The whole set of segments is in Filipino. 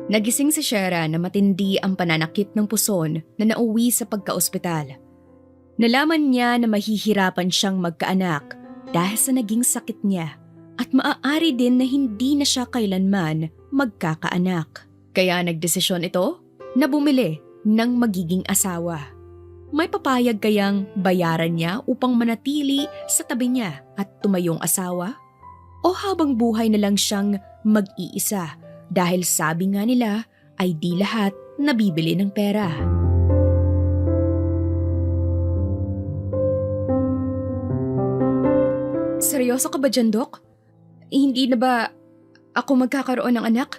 Nagising si Shera na matindi ang pananakit ng puson na nauwi sa pagkaospital. Nalaman niya na mahihirapan siyang magkaanak dahil sa naging sakit niya at maaari din na hindi na siya kailanman magkakaanak. Kaya nagdesisyon ito na bumili ng magiging asawa. May papayag kayang bayaran niya upang manatili sa tabi niya at tumayong asawa? O habang buhay na lang siyang mag-iisa dahil sabi nga nila ay di lahat nabibili ng pera. Seryoso ka ba dyan, Dok? Hindi na ba ako magkakaroon ng anak?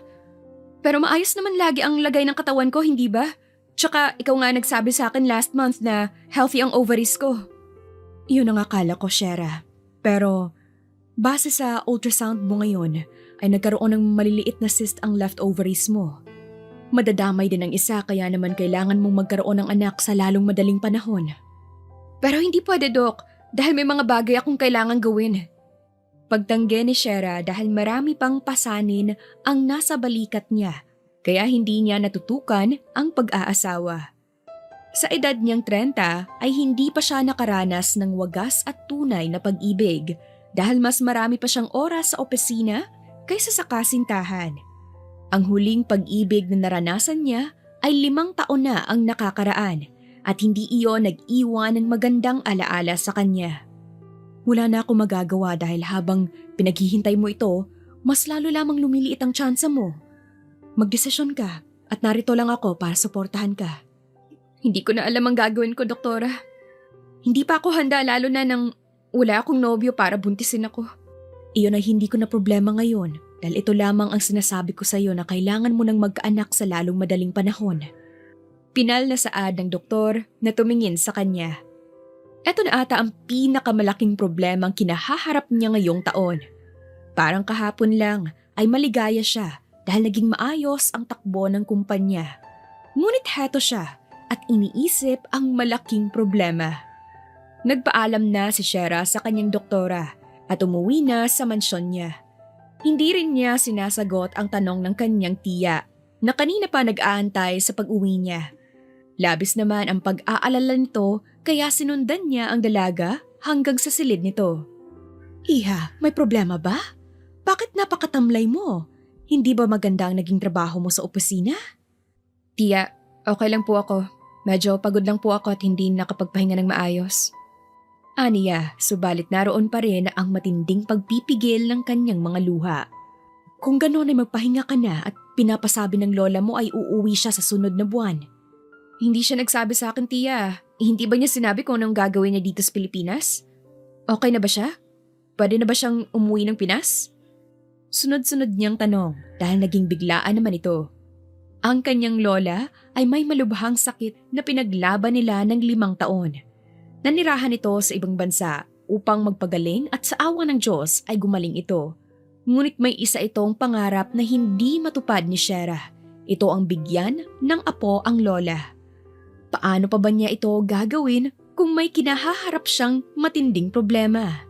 Pero maayos naman lagi ang lagay ng katawan ko, hindi ba? Tsaka ikaw nga nagsabi sa akin last month na healthy ang ovaries ko. Yun ang akala ko, Shera. Pero base sa ultrasound mo ngayon, ay nagkaroon ng maliliit na cyst ang left ovaries mo. Madadamay din ang isa kaya naman kailangan mong magkaroon ng anak sa lalong madaling panahon. Pero hindi pwede, Dok, dahil may mga bagay akong kailangan gawin. Pagtanggi ni Shera dahil marami pang pasanin ang nasa balikat niya, kaya hindi niya natutukan ang pag-aasawa. Sa edad niyang 30 ay hindi pa siya nakaranas ng wagas at tunay na pag-ibig dahil mas marami pa siyang oras sa opisina kaysa sa kasintahan. Ang huling pag-ibig na naranasan niya ay 5 taon na ang nakakaraan at hindi iyon nag-iwan ng magandang alaala sa kanya. Wala na akong magagawa dahil habang pinaghihintay mo ito, mas lalo lamang lumiliit ang tsansa mo. Magdesisyon ka at narito lang ako para suportahan ka. Hindi ko na alam ang gagawin ko, doktora. Hindi pa ako handa lalo na nang wala akong nobyo para buntisin ako. Iyon ay hindi ko na problema ngayon dahil ito lamang ang sinasabi ko sa iyo na kailangan mo nang magkaanak sa lalong madaling panahon. Pinal na saad ng doktor na tumingin sa kanya. Ito na ata ang pinakamalaking problema ang kinahaharap niya ngayong taon. Parang kahapon lang ay maligaya siya dahil naging maayos ang takbo ng kumpanya. Ngunit heto siya at iniisip ang malaking problema. Nagpaalam na si Shera sa kanyang doktora at umuwi na sa mansyon niya. Hindi rin niya sinasagot ang tanong ng kanyang tiya na kanina pa nag-aantay sa pag-uwi niya. Labis naman ang pag-aalala nito kaya sinundan niya ang dalaga hanggang sa silid nito. Iha, may problema ba? Bakit napakatamlay mo? Hindi ba maganda ang naging trabaho mo sa opisina? Tiya, okay lang po ako. Medyo pagod lang po ako at hindi nakapagpahinga ng maayos. Aniya, subalit naroon pa rin ang matinding pagpipigil ng kanyang mga luha. Kung gano'n ay magpahinga ka na at pinapasabi ng lola mo ay uuwi siya sa sunod na buwan. Hindi siya nagsabi sa akin, tiya. Hindi ba niya sinabi kung anong gagawin niya dito sa Pilipinas? Okay na ba siya? Pwede na ba siyang umuwi ng Pinas? Sunod-sunod niyang tanong dahil naging biglaan naman ito. Ang kanyang lola ay may malubhang sakit na pinaglaban nila ng 5 taon. Nanirahan ito sa ibang bansa upang magpagaling at sa awa ng Diyos ay gumaling ito. Ngunit may isa itong pangarap na hindi matupad ni Shera. Ito ang bigyan ng apo ang lola. Paano pa ba niya ito gagawin kung may kinahaharap siyang matinding problema?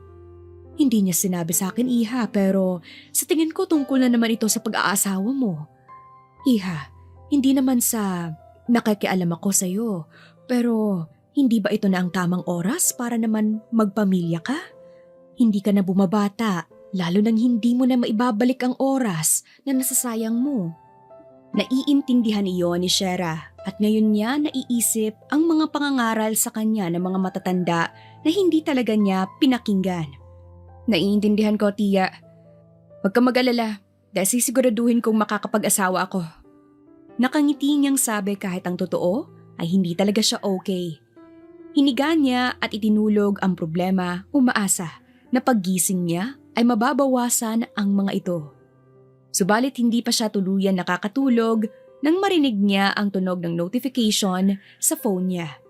Hindi niya sinabi sa akin, Iha, pero sa tingin ko tungkol na naman ito sa pag-aasawa mo. Iha, hindi naman sa nakikialam ako sa iyo, pero hindi ba ito na ang tamang oras para naman magpamilya ka? Hindi ka na bumabata, lalo nang hindi mo na maibabalik ang oras na nasasayang mo. Naiintindihan iyon ni Shera at ngayon niya naiisip ang mga pangangaral sa kanya ng mga matatanda na hindi talaga niya pinakinggan. Naiintindihan ko, tiya. Huwag kang mag-alala dahil sisiguraduhin kong makakapag-asawa ako. Nakangiti niyang sabi kahit ang totoo ay hindi talaga siya okay. Hiniga niya at itinulog ang problema, umaasa na paggising niya ay mababawasan ang mga ito. Subalit hindi pa siya tuluyan nakakatulog nang marinig niya ang tunog ng notification sa phone niya.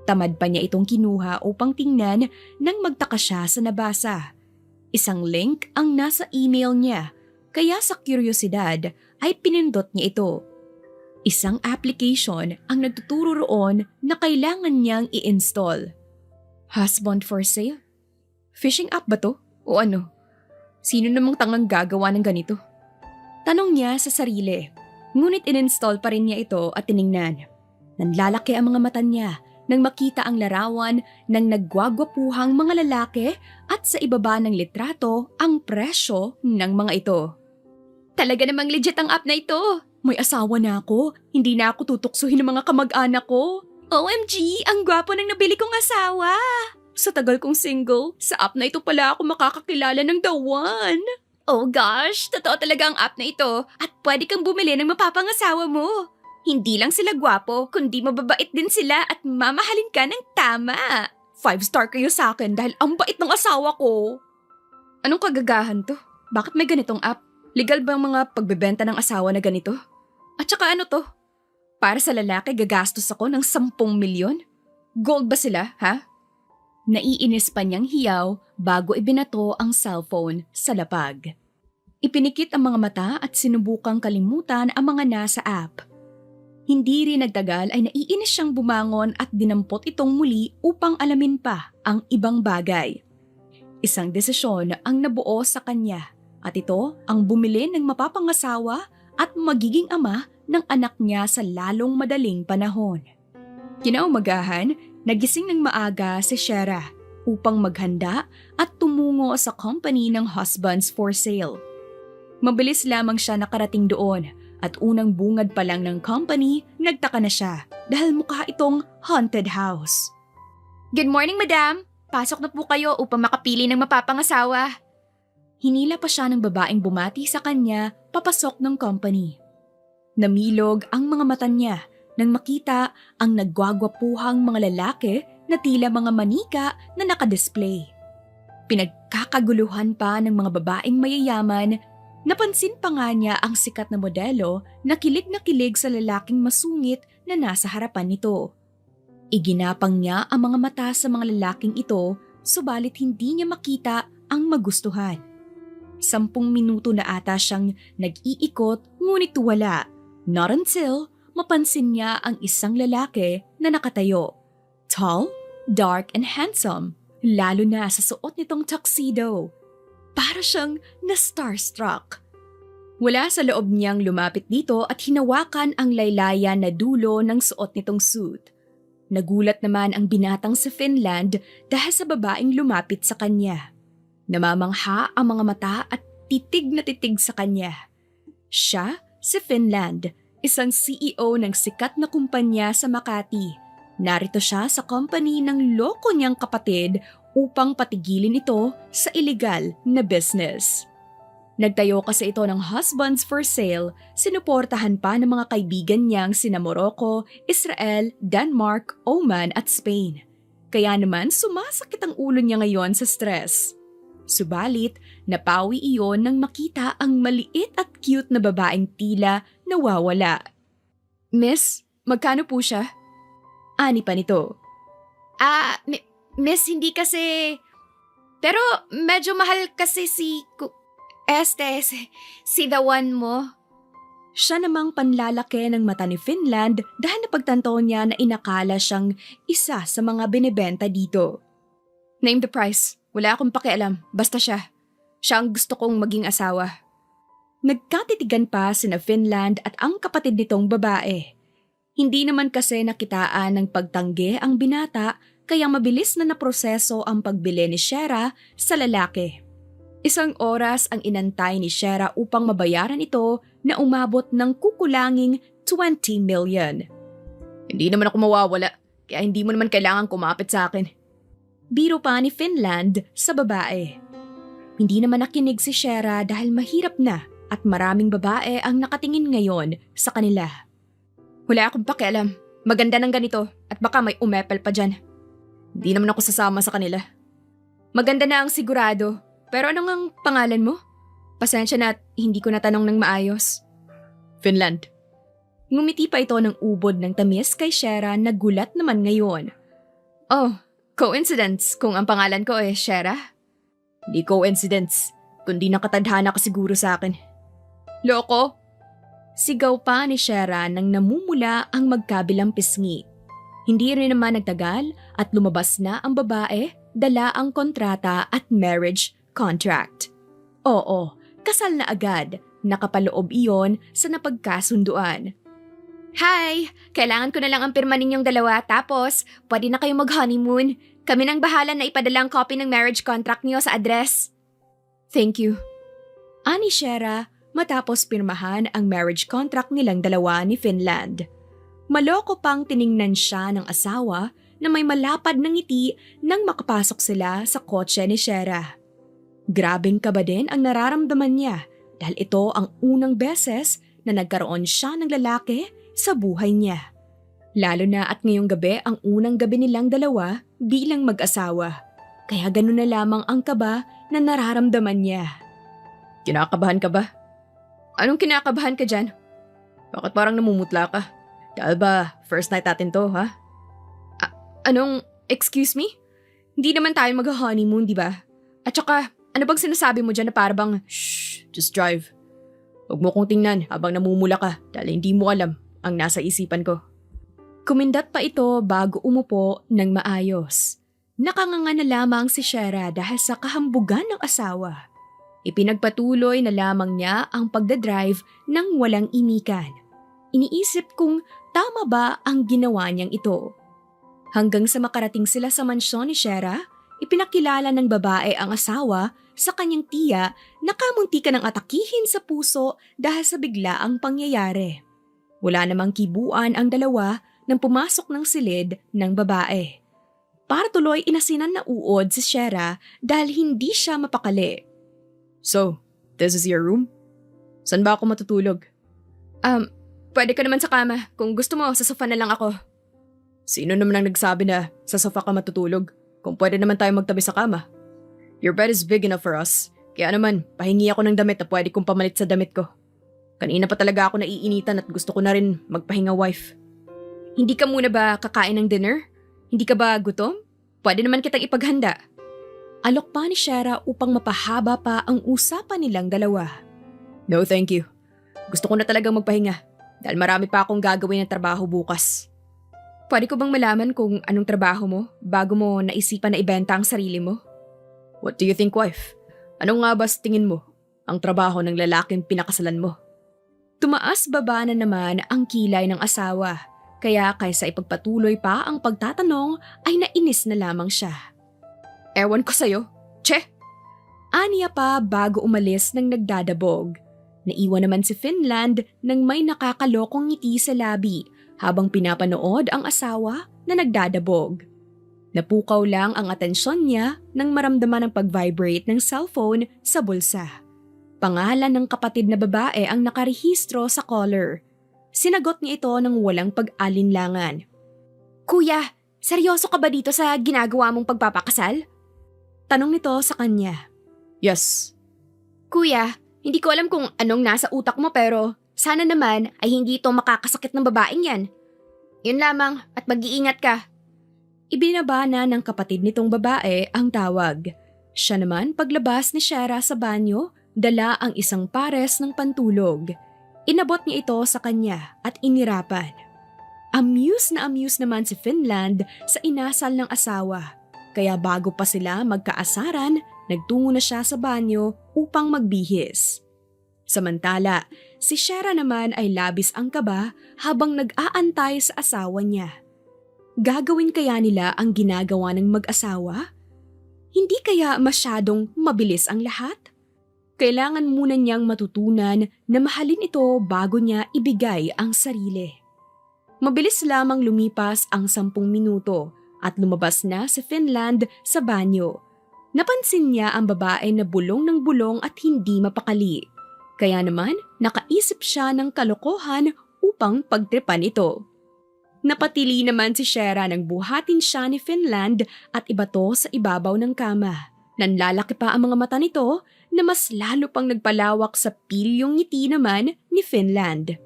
Tamad pa niya itong kinuha upang tingnan nang magtaka siya sa nabasa. Isang link ang nasa email niya, kaya sa kuryosidad ay pinindot niya ito. Isang application ang nagtuturo roon na kailangan niyang i-install. Husband for sale? Phishing app ba to? O ano? Sino namang tangang gagawa ng ganito? Tanong niya sa sarili. Ngunit ininstall pa rin niya ito at tiningnan. Nanlalaki ang mga mata niya nang makita ang larawan ng nagwagwapuhang mga lalaki at sa ibaba ng litrato ang presyo ng mga ito. Talaga namang legit ang app na ito. May asawa na ako. Hindi na ako tutuksuhin ng mga kamag-anak ko. OMG, ang gwapo ng nabili kong asawa. Sa tagal kong single, sa app na ito pala ako makakakilala ng the one. Oh gosh, totoo talaga ang app na ito at pwede kang bumili ng mapapangasawa mo. Hindi lang sila gwapo, kundi mababait din sila at mamahalin ka ng tama. 5-star kayo sa akin dahil ang bait ng asawa ko. Anong kagagahan to? Bakit may ganitong app? Legal ba ang mga pagbebenta ng asawa na ganito? At saka ano to? Para sa lalaki gagastos ako ng 10 milyon? Gold ba sila, ha? Naiinis pa niyang hiyaw bago ibinato ang cellphone sa lapag. Ipinikit ang mga mata at sinubukang kalimutan ang mga nasa app. Hindi rin nagtagal ay naiinis siyang bumangon at dinampot itong muli upang alamin pa ang ibang bagay. Isang desisyon ang nabuo sa kanya at ito ang bumili ng mapapangasawa at magiging ama ng anak niya sa lalong madaling panahon. Kinaumagahan, nagising ng maaga si Shera upang maghanda at tumungo sa company ng Husbands for Sale. Mabilis lamang siya nakarating doon at unang bungad pa lang ng company, nagtaka na siya dahil mukha itong haunted house. Good morning, madam! Pasok na po kayo upang makapili ng mapapangasawa. Hinila pa siya ng babaeng bumati sa kanya papasok ng company. Namilog ang mga mata niya nang makita ang nagwagwapuhang mga lalaki na tila mga manika na nakadisplay. Pinagkakaguluhan pa ng mga babaeng mayayaman. Napansin pa nga niya ang sikat na modelo na kilig sa lalaking masungit na nasa harapan nito. Iginapang niya ang mga mata sa mga lalaking ito, subalit hindi niya makita ang magustuhan. 10 minuto na ata siyang nag-iikot ngunit wala. Not until mapansin niya ang isang lalaki na nakatayo. Tall, dark and handsome, lalo na sa suot nitong tuxedo. Para siyang na-starstruck. Wala sa loob niyang lumapit dito at hinawakan ang laylayan na dulo ng suot nitong suit. Nagulat naman ang binatang sa Finland dahil sa babaeng lumapit sa kanya. Namamangha ang mga mata at titig na titig sa kanya. Siya, si Finland, isang CEO ng sikat na kumpanya sa Makati. Narito siya sa company ng loko niyang kapatid upang patigilin ito sa illegal na business. Nagtayo kasi ito ng Husbands for Sale, sinuportahan pa ng mga kaibigan niyang sina Morocco, Israel, Denmark, Oman at Spain. Kaya naman sumasakit ang ulo niya ngayon sa stress. Subalit, napawi iyon nang makita ang maliit at cute na babaeng tila nawawala. Miss, magkano po siya? Ani pa nito. Miss, hindi kasi... Pero medyo mahal kasi si the one mo. Siya namang panlalaki ng mata ni Finland dahil napagtanto niya na inakala siyang isa sa mga binibenta dito. Name the price. Wala akong pakialam. Basta siya. Siya ang gusto kong maging asawa. Nagkatitigan pa sina Finland at ang kapatid nitong babae. Hindi naman kasi nakitaan ng pagtanggi ang binata kaya mabilis na naproseso ang pagbili ni Shera sa lalaki. 1 oras ang inantay ni Shera upang mabayaran ito na umabot ng kukulanging 20 million. Hindi naman ako mawawala, kaya hindi mo naman kailangan kumapit sa akin. Biro pa ni Finland sa babae. Hindi naman nakinig si Shera dahil mahirap na at maraming babae ang nakatingin ngayon sa kanila. Wala akong pakialam. Maganda ng ganito at baka may umepal pa dyan. Hindi naman ako sasama sa kanila. Maganda na ang sigurado. Pero ano ngang pangalan mo? Pasensya na at hindi ko natanong ng maayos. Finland. Ngumiti pa ito ng ubod ng tamis kay Shera na gulat naman ngayon. Oh, coincidence kung ang pangalan ko ay Shera? Di coincidence, kundi nakatadhana ka siguro sa akin. Loko? Sigaw pa ni Shera nang namumula ang magkabilang pisngi. Hindi rin naman nagtagal at lumabas na ang babae, dala ang kontrata at marriage contract. Oo, kasal na agad nakapaloob iyon sa napagkasunduan. Hi! Kailangan ko na lang ang pirma ninyong dalawa tapos pwede na kayo mag-honeymoon. Kami nang bahala na ipadala ang copy ng marriage contract niyo sa address. Thank you. Ani Shera matapos pirmahan ang marriage contract nilang dalawa ni Finland. Maloko pang tiningnan siya ng asawa na may malapad ng ngiti nang makapasok sila sa kotse ni Shera. Grabeng kaba din ang nararamdaman niya dahil ito ang unang beses na nagkaroon siya ng lalaki sa buhay niya. Lalo na at ngayong gabi ang unang gabi nilang dalawa bilang mag-asawa. Kaya ganun na lamang ang kaba na nararamdaman niya. Kinakabahan ka ba? Anong kinakabahan ka dyan? Bakit parang namumutla ka? Dahil ba first night natin to, ha? Excuse me? Hindi naman tayo mag-honeymoon, di ba? At saka, ano bang sinasabi mo dyan na parang, shh, just drive. Huwag mo kong tingnan habang namumula ka dahil hindi mo alam ang nasa isipan ko. Kumindat pa ito bago umupo ng maayos. Nakanganga na lamang si Shera dahil sa kahambugan ng asawa. Ipinagpatuloy na lamang niya ang pagdadrive nang walang imikan. Iniisip kung tama ba ang ginawa niyang ito. Hanggang sa makarating sila sa mansyon ni Shera, ipinakilala ng babae ang asawa sa kanyang tiya na kamunti ka ng atakihin sa puso dahil sa biglaang pangyayari. Wala namang kibuan ang dalawa nang pumasok ng silid ng babae. Para tuloy inasinan na uod si Shera dahil hindi siya mapakali. So, this is your room? Saan ba ako matutulog? Pwede ka naman sa kama. Kung gusto mo, sa sofa na lang ako. Sino naman ang nagsabi na sa sofa ka matutulog? Kung pwede naman tayo magtabi sa kama. Your bed is big enough for us. Kaya naman, pahingi ako ng damit na pwede kong pamalit sa damit ko. Kanina pa talaga ako naiinitan at gusto ko na rin magpahinga, wife. Hindi ka muna ba kakain ng dinner? Hindi ka ba gutom? Pwede naman kitang ipaghanda. Alok pa ni Shera upang mapahaba pa ang usapan nilang dalawa. No, thank you. Gusto ko na talagang magpahinga dahil marami pa akong gagawin ng trabaho bukas. Pwede ko bang malaman kung anong trabaho mo bago mo naisipan na ibenta ang sarili mo? What do you think, wife? Ano nga ba sa tingin mo ang trabaho ng lalaking pinakasalan mo? Tumaas baba na naman ang kilay ng asawa. Kaya kaysa ipagpatuloy pa ang pagtatanong ay nainis na lamang siya. Ewan ko sa'yo. Che! Aniya pa bago umalis ng nagdadabog. Naiwan naman si Finland nang may nakakalokong ngiti sa labi habang pinapanood ang asawa na nagdadabog. Napukaw lang ang atensyon niya nang maramdaman ang pag-vibrate ng cellphone sa bulsa. Pangalan ng kapatid na babae ang nakarehistro sa caller. Sinagot niya ito ng walang pag-alinlangan. Kuya, seryoso ka ba dito sa ginagawa mong pagpapakasal? Tanong nito sa kanya. Yes. Kuya, hindi ko alam kung anong nasa utak mo pero sana naman ay hindi ito makakasakit ng babaeng yan. Yun lamang at mag-iingat ka. Ibinaba na ng kapatid nitong babae ang tawag. Siya naman paglabas ni Shera sa banyo, dala ang isang pares ng pantulog. Inabot niya ito sa kanya at inirapan. Amuse naman si Finland sa inasal ng asawa. Kaya bago pa sila magkaasaran, nagtungo na siya sa banyo upang magbihis. Samantala, si Shera naman ay labis ang kaba habang nag-aantay sa asawa niya. Gagawin kaya nila ang ginagawa ng mag-asawa? Hindi kaya masyadong mabilis ang lahat? Kailangan muna niyang matutunan na mahalin ito bago niya ibigay ang sarili. Mabilis lamang lumipas ang 10 minuto at lumabas na si Finland sa banyo. Napansin niya ang babae na bulong ng bulong at hindi mapakali. Kaya naman nakaisip siya ng kalokohan upang pagtripan ito. Napatili naman si Shera nang buhatin siya ni Finland at ibato sa ibabaw ng kama. Nanlalaki pa ang mga mata nito na mas lalo pang nagpalawak sa pilyong ngiti naman ni Finland.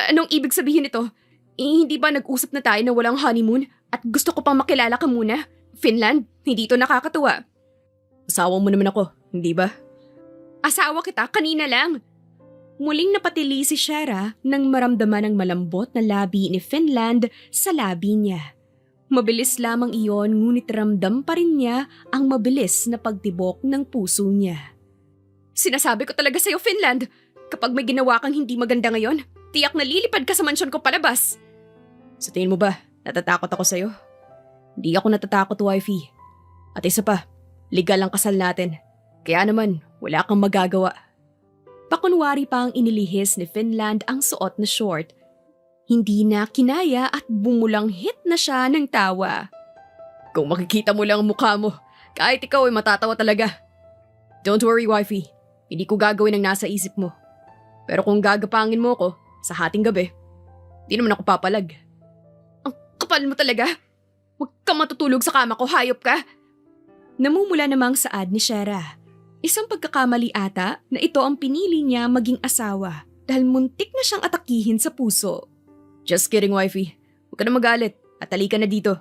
Anong ibig sabihin nito? Hindi ba nag-usap na tayo na walang honeymoon at gusto ko pang makilala ka muna? Finland, hindi ito nakakatuwa. Asawa mo naman ako, hindi ba? Asawa kita kanina lang. Muling napatili si Shera nang maramdaman ang malambot na labi ni Finland sa labi niya. Mabilis lamang iyon ngunit ramdam pa rin niya ang mabilis na pagtibok ng puso niya. Sinasabi ko talaga sa'yo, Finland, Kapag may ginawa kang hindi maganda ngayon, tiyak na lilipad ka sa mansyon ko palabas. Sa tingin mo ba, natatakot ako sa'yo? Hindi ako natatakot, wifey. At isa pa, legal ang kasal natin. Kaya naman, wala kang magagawa. Pakunwari pa ang inilihis ni Finland ang suot na short. Hindi na kinaya at bumulang hit na siya ng tawa. Kung makikita mo lang ang mukha mo, kahit ikaw ay matatawa talaga. Don't worry, wifey. Hindi ko gagawin ang nasa isip mo. Pero kung gagapangin mo ko sa hating gabi, di naman ako papalag. Ang kapal mo talaga. Huwag kang matutulog sa kama ko, hayop ka. Namumula namang saad ni Shera. Isang pagkakamali ata na ito ang pinili niya maging asawa dahil muntik na siyang atakihin sa puso. Just kidding, wifey. Huwag ka na magalit at halika na dito.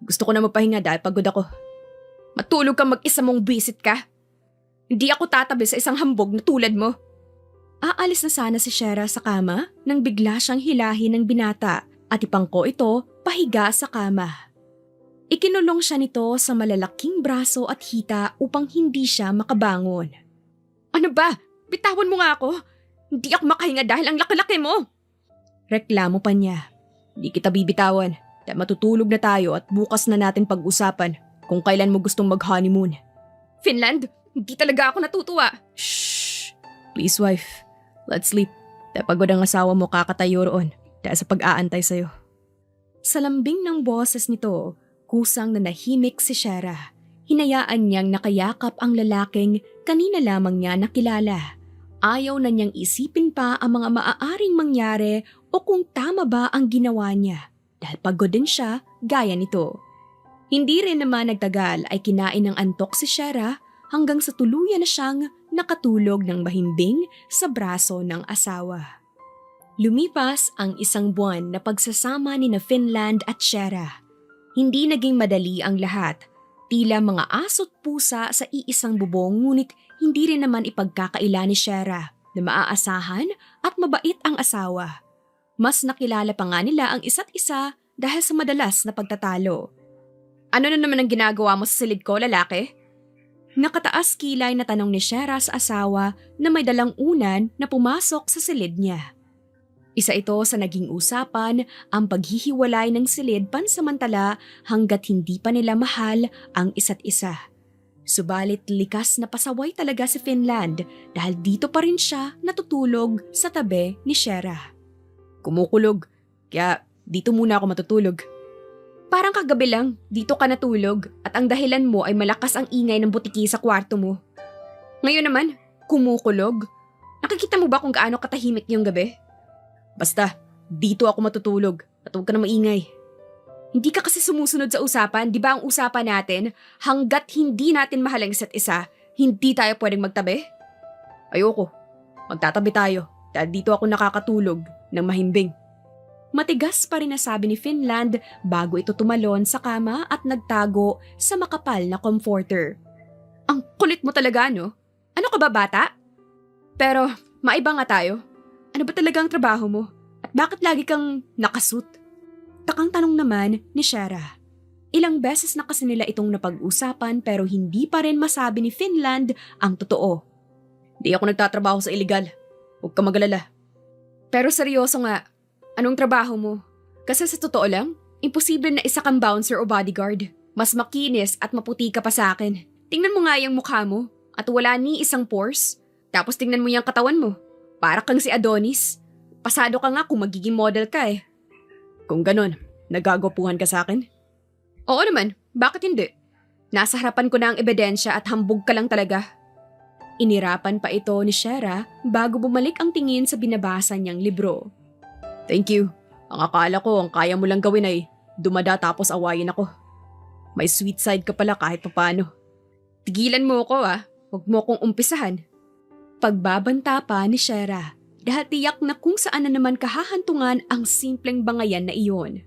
Gusto ko na magpahinga dahil pagod ako. Matulog kang mag-isa mong bisit ka. Hindi ako tatabi sa isang hambog na tulad mo. Aalis na sana si Shera sa kama nang bigla siyang hilahin ng binata at ipangko ito pahiga sa kama. Ikinulong siya nito sa malalaking braso at hita upang hindi siya makabangon. Ano ba? Bitawan mo nga ako. Hindi ako makahinga dahil ang laki-laki mo. Reklamo pa niya. Hindi kita bibitawan dahil matutulog na tayo at bukas na natin pag-usapan kung kailan mo gustong mag-honeymoon. Finland, hindi talaga ako natutuwa. Shh! Please, wife. Let's sleep. Dahil pagod ang asawa mo kakatayo roon dahil sa pag-aantay sa'yo. Sa lambing ng boses nito, kusang nanahimik si Shera. Hinayaan niyang nakayakap ang lalaking kanina lamang niya nakilala. Ayaw na niyang isipin pa ang mga maaaring mangyari o kung tama ba ang ginawa niya dahil pagod din siya gaya nito. Hindi rin naman nagtagal ay kinain ng antok si Shera hanggang sa tuluyan na siyang nakatulog ng mahimbing sa braso ng asawa. Lumipas ang isang buwan na pagsasama ni na Finland at Shera. Hindi naging madali ang lahat. Tila mga aso't pusa sa iisang bubong ngunit hindi rin naman ipagkakaila ni Shera na maaasahan at mabait ang asawa. Mas nakilala pa nga nila ang isa't isa dahil sa madalas na pagtatalo. Ano na naman ang ginagawa mo sa silid ko, lalaki? Nakataas kilay na tanong ni Shera sa asawa na may dalang unan na pumasok sa silid niya. Isa ito sa naging usapan ang paghihiwalay ng silid pansamantala hanggat hindi pa nila mahal ang isa't isa. Subalit likas na pasaway talaga si Finland dahil dito pa rin siya natutulog sa tabi ni Shera. Kumukulog, kaya dito muna ako matutulog. Parang kagabi lang, dito ka natulog at ang dahilan mo ay malakas ang ingay ng butiki sa kwarto mo. Ngayon naman, kumukulog? Nakikita mo ba kung gaano katahimik yung gabi? Basta, dito ako matutulog at huwag ka na maingay. Hindi ka kasi sumusunod sa usapan, di ba ang usapan natin, hanggat hindi natin mahal ang isa't isa, hindi tayo pwedeng magtabi? Ayoko, magtatabi tayo dahil dito ako nakakatulog ng mahimbing. Matigas pa rin nasabi ni Finland bago ito tumalon sa kama at nagtago sa makapal na comforter. Ang kulit mo talaga, no? Ano ka ba, bata? Pero, maiba nga tayo. Ano ba talagang trabaho mo? At bakit lagi kang nakasuit? Takang tanong naman ni Shera. Ilang beses na kasi nila itong napag-usapan pero hindi pa rin masabi ni Finland ang totoo. Di ako nagtatrabaho sa illegal. Huwag ka magalala. Pero seryoso nga, anong trabaho mo? Kasi sa totoo lang, imposible na isa kang bouncer o bodyguard. Mas makinis at maputi ka pa sa akin. Tingnan mo nga yung mukha mo at wala ni isang pores. Tapos tingnan mo yung katawan mo. Para kang si Adonis. Pasado ka nga kung magiging model ka eh. Kung ganon, nagagapuhan ka sa akin? Oo naman, bakit hindi? Nasa harapan ko na ang ebidensya at hambog ka lang talaga. Inirapan pa ito ni Shera bago bumalik ang tingin sa binabasa niyang libro. Thank you. Ang akala ko ang kaya mo lang gawin ay dumada tapos awayin ako. May sweet side ka pala kahit papano. Tigilan mo ako huwag mo akong umpisahan. Pagbabanta pa ni Shera dahil tiyak na kung saan na naman kahahantungan ang simpleng bangayan na iyon.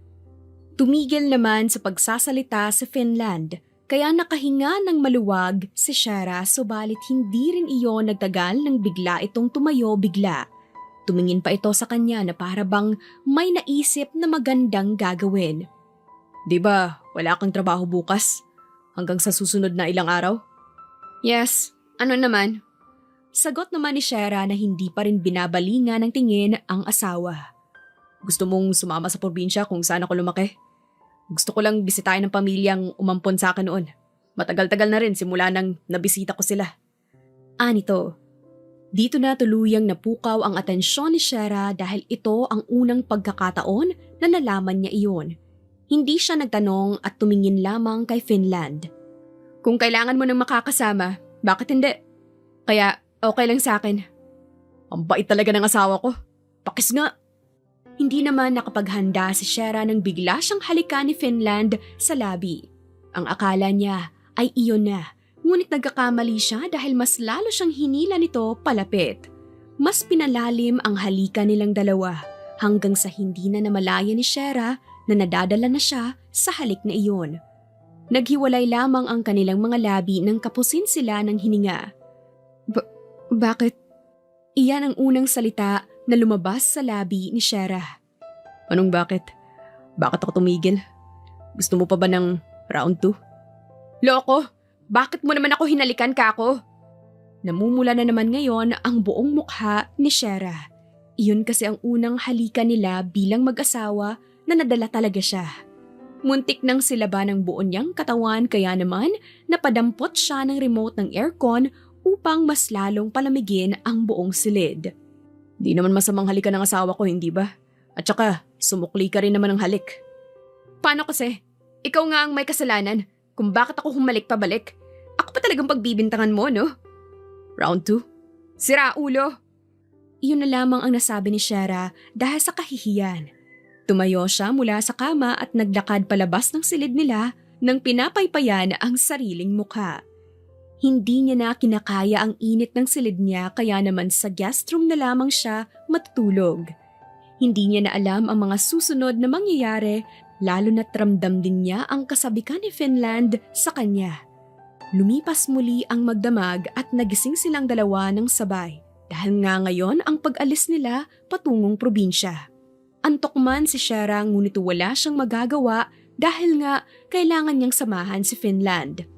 Tumigil naman sa pagsasalita sa Finland kaya nakahinga ng maluwag si Shera subalit hindi rin iyon nagtagal nang bigla itong tumayo bigla. Tumingin pa ito sa kanya na para bang may naisip na magandang gagawin. Di ba wala kang trabaho bukas? Hanggang sa susunod na ilang araw? Yes, ano naman? Sagot naman ni Shera na hindi pa rin binabalingan ng tingin ang asawa. Gusto mong sumama sa probinsya kung saan ako lumaki? Gusto ko lang bisitahin ng pamilyang umampon sa akin noon. Matagal-tagal na rin simula nang nabisita ko sila. Anito. Dito na tuluyang napukaw ang atensyon ni Shera dahil ito ang unang pagkakataon na nalaman niya iyon. Hindi siya nagtanong at tumingin lamang kay Finland. Kung kailangan mo nang makakasama, bakit hindi? Kaya okay lang sa akin. Ang bait talaga ng asawa ko. Pakis nga. Hindi naman nakapaghanda si Shera nang bigla siyang halikan ni Finland sa labi. Ang akala niya ay iyon na. Ngunit nagkakamali siya dahil mas lalo siyang hinila nito palapit. Mas pinalalim ang halikan nilang dalawa hanggang sa hindi na namalaya ni Shera na nadadala na siya sa halik na iyon. Naghiwalay lamang ang kanilang mga labi nang kapusin sila ng hininga. Bakit? Iyan ang unang salita na lumabas sa labi ni Shera. Anong bakit? Bakit ako tumigil? Gusto mo pa ba ng round 2? Loko! Bakit mo naman ako hinalikan ka ako? Namumula na naman ngayon ang buong mukha ni Shera. Iyon kasi ang unang halikan nila bilang mag-asawa na nadala talaga siya. Muntik nang silaba ng buo niyang katawan kaya naman napadampot siya ng remote ng aircon upang mas lalong palamigin ang buong silid. Di naman masamang halikan ng asawa ko, hindi ba? At saka, sumukli ka rin naman ng halik. Paano kasi? Ikaw nga ang may kasalanan kung bakit ako humalik pabalik. Ako pa talagang pagbibintangan mo, no? Round 2? Sira ulo! Iyon na lamang ang nasabi ni Shera dahil sa kahihiyan. Tumayo siya mula sa kama at naglakad palabas ng silid nila nang pinapaypayan ang sariling mukha. Hindi niya na kinakaya ang init ng silid niya kaya naman sa guest room na lamang siya matutulog. Hindi niya na alam ang mga susunod na mangyayari lalo na't ramdam din niya ang kasabikan ni Finland sa kanya. Lumipas muli ang magdamag at nagising silang dalawa ng sabay dahil nga ngayon ang pag-alis nila patungong probinsya. Antok man si Shera ngunit wala siyang magagawa dahil nga kailangan niyang samahan si Finland.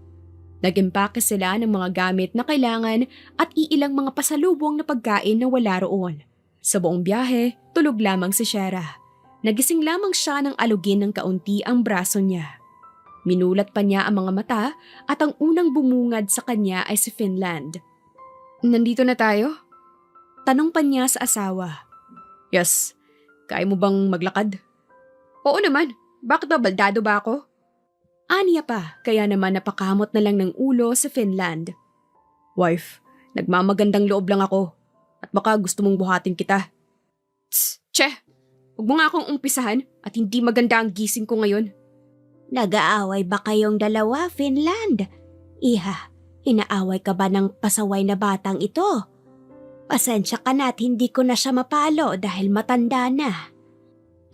Nag-impake sila ng mga gamit na kailangan at iilang mga pasalubong na pagkain na wala roon. Sa buong biyahe, tulog lamang si Shera. Nagising lamang siya nang alugin ng kaunti ang braso niya. Minulat pa niya ang mga mata at ang unang bumungad sa kanya ay si Finland. Nandito na tayo? Tanong pa niya sa asawa. Yes. Kaya mo bang maglakad? Oo naman. Bakit ba baldado ba ako? Aniya pa, kaya naman napakamot na lang ng ulo sa Finland. Wife, nagmamagandang loob lang ako. At baka gusto mong buhatin kita. Che! Huwag mo nga akong umpisahan at hindi maganda ang gising ko ngayon. Nag-aaway ba kayong dalawa, Finland? Iha, inaaway ka ba ng pasaway na batang ito? Pasensya ka na at hindi ko na siya mapalo dahil matanda na.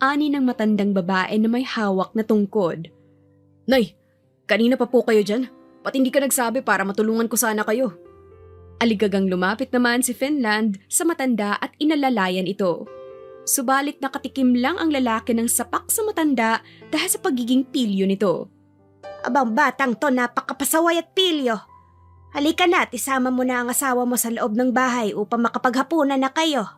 Ani ng matandang babae na may hawak na tungkod. Nay, kanina pa po kayo dyan. Ba't hindi ka nagsabi para matulungan ko sana kayo? Aligagang lumapit naman si Finland sa matanda at inalalayan ito. Subalit nakatikim lang ang lalaki ng sapak sa matanda dahil sa pagiging pilyo nito. Abang batang to, napakapasaway at pilyo. Halika na at isama mo na ang asawa mo sa loob ng bahay upang makapaghapunan na kayo.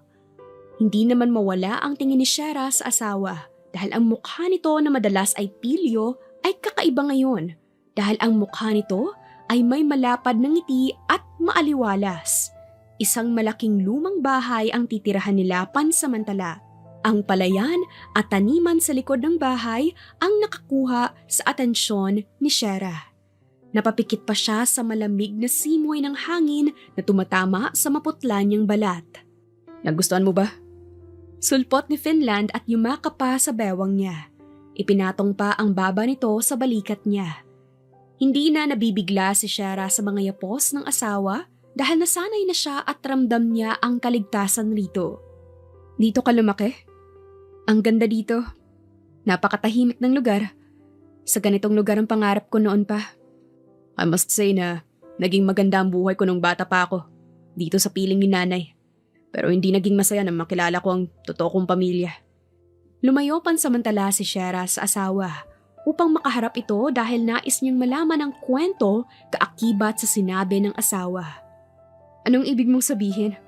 Hindi naman mawala ang tingin ni Shera sa asawa dahil ang mukha nito na madalas ay pilyo ay kakaiba ngayon dahil ang mukha nito ay may malapad na ngiti at maaliwalas. Isang malaking lumang bahay ang titirahan nila pansamantala. Ang palayan at taniman sa likod ng bahay ang nakakuha sa atensyon ni Shera. Napapikit pa siya sa malamig na simoy ng hangin na tumatama sa maputla niyang balat. Nagustuhan mo ba? Sulpot ni Finland at yumakap pa sa bewang niya. Ipinatong pa ang baba nito sa balikat niya. Hindi na nabibigla si Shera sa mga yapos ng asawa dahil nasanay na siya at ramdam niya ang kaligtasan rito. Dito ka lumaki? Ang ganda dito. Napakatahimik ng lugar. Sa ganitong lugar ang pangarap ko noon pa. I must say na naging maganda ang buhay ko nung bata pa ako. Dito sa piling ni nanay. Pero hindi naging masaya na makilala ko ang totoo kong pamilya. Lumayo pansamantala si Shera sa asawa upang makaharap ito dahil nais niyang malaman ang kwento kaakibat sa sinabi ng asawa. Anong ibig mong sabihin?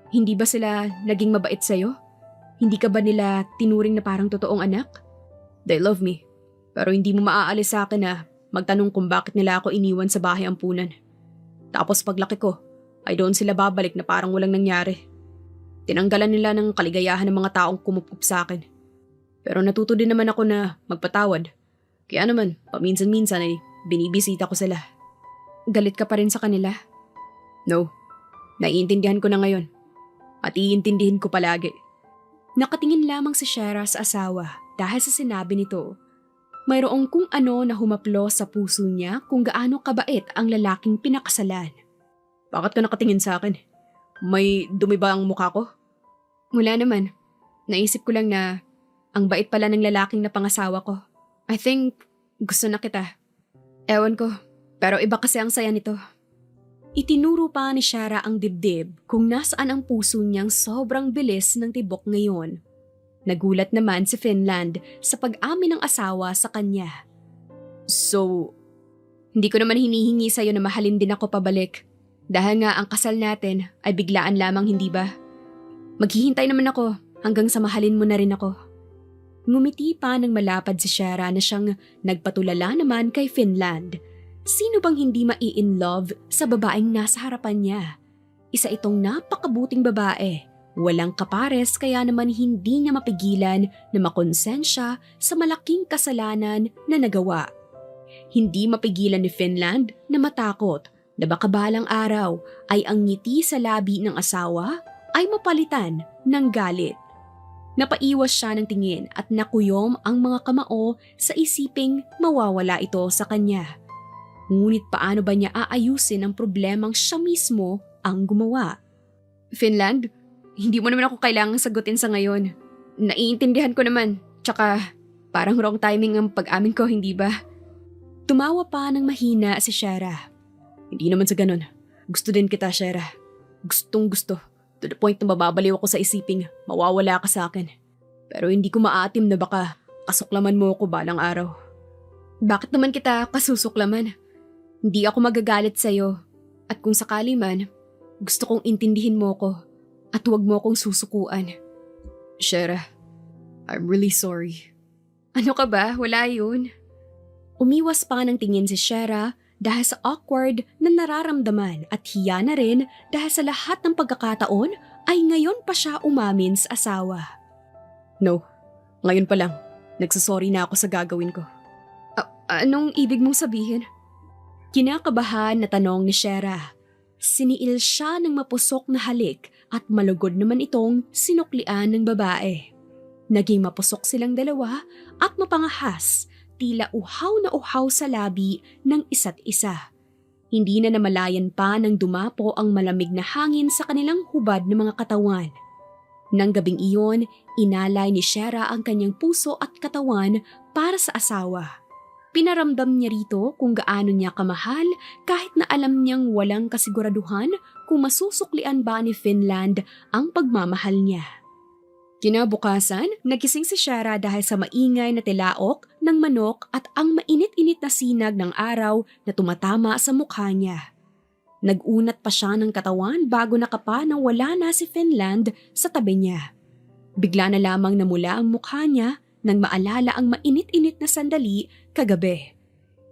Hindi ba sila naging mabait sa'yo? Hindi ka ba nila tinuring na parang totoong anak? They love me. Pero hindi mo maaalis sa akin na magtanong kung bakit nila ako iniwan sa bahay ampunan. Tapos paglaki ko, ay doon sila babalik na parang walang nangyari. Tinanggalan nila ng kaligayahan ng mga taong kumupup sa akin. Pero natuto din naman ako na magpatawad. Kaya naman, paminsan-minsan ay binibisita ko sila. Galit ka pa rin sa kanila? No, naiintindihan ko na ngayon. At iintindihin ko palagi. Nakatingin lamang si Shara sa asawa dahil sa sinabi nito. Mayroong kung ano na humaplo sa puso niya kung gaano kabait ang lalaking pinakasalan. Bakit ka nakatingin sa akin? May dumi ba ang mukha ko? Wala naman. Naisip ko lang na ang bait pala ng lalaking napangasawa ko. I think gusto na kita. Ewan ko, pero iba kasi ang saya nito. Itinuro pa ni Shara ang dibdib kung nasaan ang puso niyang sobrang bilis ng tibok ngayon. Nagulat naman si Finland sa pag-amin ng asawa sa kanya. So, Hindi ko naman hinihingi sa'yo na mahalin din ako pabalik. Dahil nga ang kasal natin ay biglaan lamang, hindi ba? Maghihintay naman ako hanggang sa mahalin mo na rin ako. Ngumiti pa ng malapad si Shara na siyang nagpatulala naman kay Finland. Sino bang hindi mai-in-love sa babaeng nasa harapan niya? Isa itong napakabuting babae. Walang kapares kaya naman hindi niya mapigilan na makonsensya sa malaking kasalanan na nagawa. Hindi mapigilan ni Finland na matakot na baka balang araw ay ang ngiti sa labi ng asawa ay mapalitan ng galit. Napaiwas siya ng tingin at nakuyom ang mga kamao sa isiping mawawala ito sa kanya. Ngunit paano ba niya aayusin ang problemang siya mismo ang gumawa? Finland, hindi mo naman ako kailangang sagutin sa ngayon. Naiintindihan ko naman. Tsaka parang wrong timing ang pag-amin ko, hindi ba? Tumawa pa ng mahina si Shara. hindi naman sa ganun. Gusto din kita, Shara. Gustong gusto. To the point na mababaliw ako sa isiping mawawala ka sa akin. Pero hindi ko maatim na baka kasuklaman mo ako balang araw. Bakit naman kita kasusuklaman? Hindi ako magagalit sa'yo. At kung sakali man, gusto kong intindihin mo ko at huwag mo akong susukuan. Shara, I'm really sorry. Ano ka ba? Wala yun. Umiwas pa ng tingin si Shara dahil sa awkward na nararamdaman at hiya na rin dahil sa lahat ng pagkakataon ay ngayon pa siya umamin sa asawa. No, ngayon pa lang. Nagsasorry na ako sa gagawin ko. Anong ibig mong sabihin? Kinakabahan na tanong ni Shara. Siniil siya ng mapusok na halik at malugod naman itong sinuklian ng babae. Naging mapusok silang dalawa at mapangahas, tila uhaw na uhaw sa labi ng isa't isa. Hindi na namalayan pa nang dumapo ang malamig na hangin sa kanilang hubad ng mga katawan. Nang gabing iyon, inalay ni Shara ang kanyang puso at katawan para sa asawa. Pinaramdam niya rito kung gaano niya kamahal kahit na alam niyang walang kasiguraduhan kung masusuklian ba ni Finland ang pagmamahal niya. Kinabukasan, nagising si Shara dahil sa maingay na tilaok ng manok at ang mainit-init na sinag ng araw na tumatama sa mukha niya. Nag-unat pa siya ng katawan bago nakapa nang wala na si Finland sa tabi niya. Bigla na lamang namula ang mukha niya nang maalala ang mainit-init na sandali kagabi.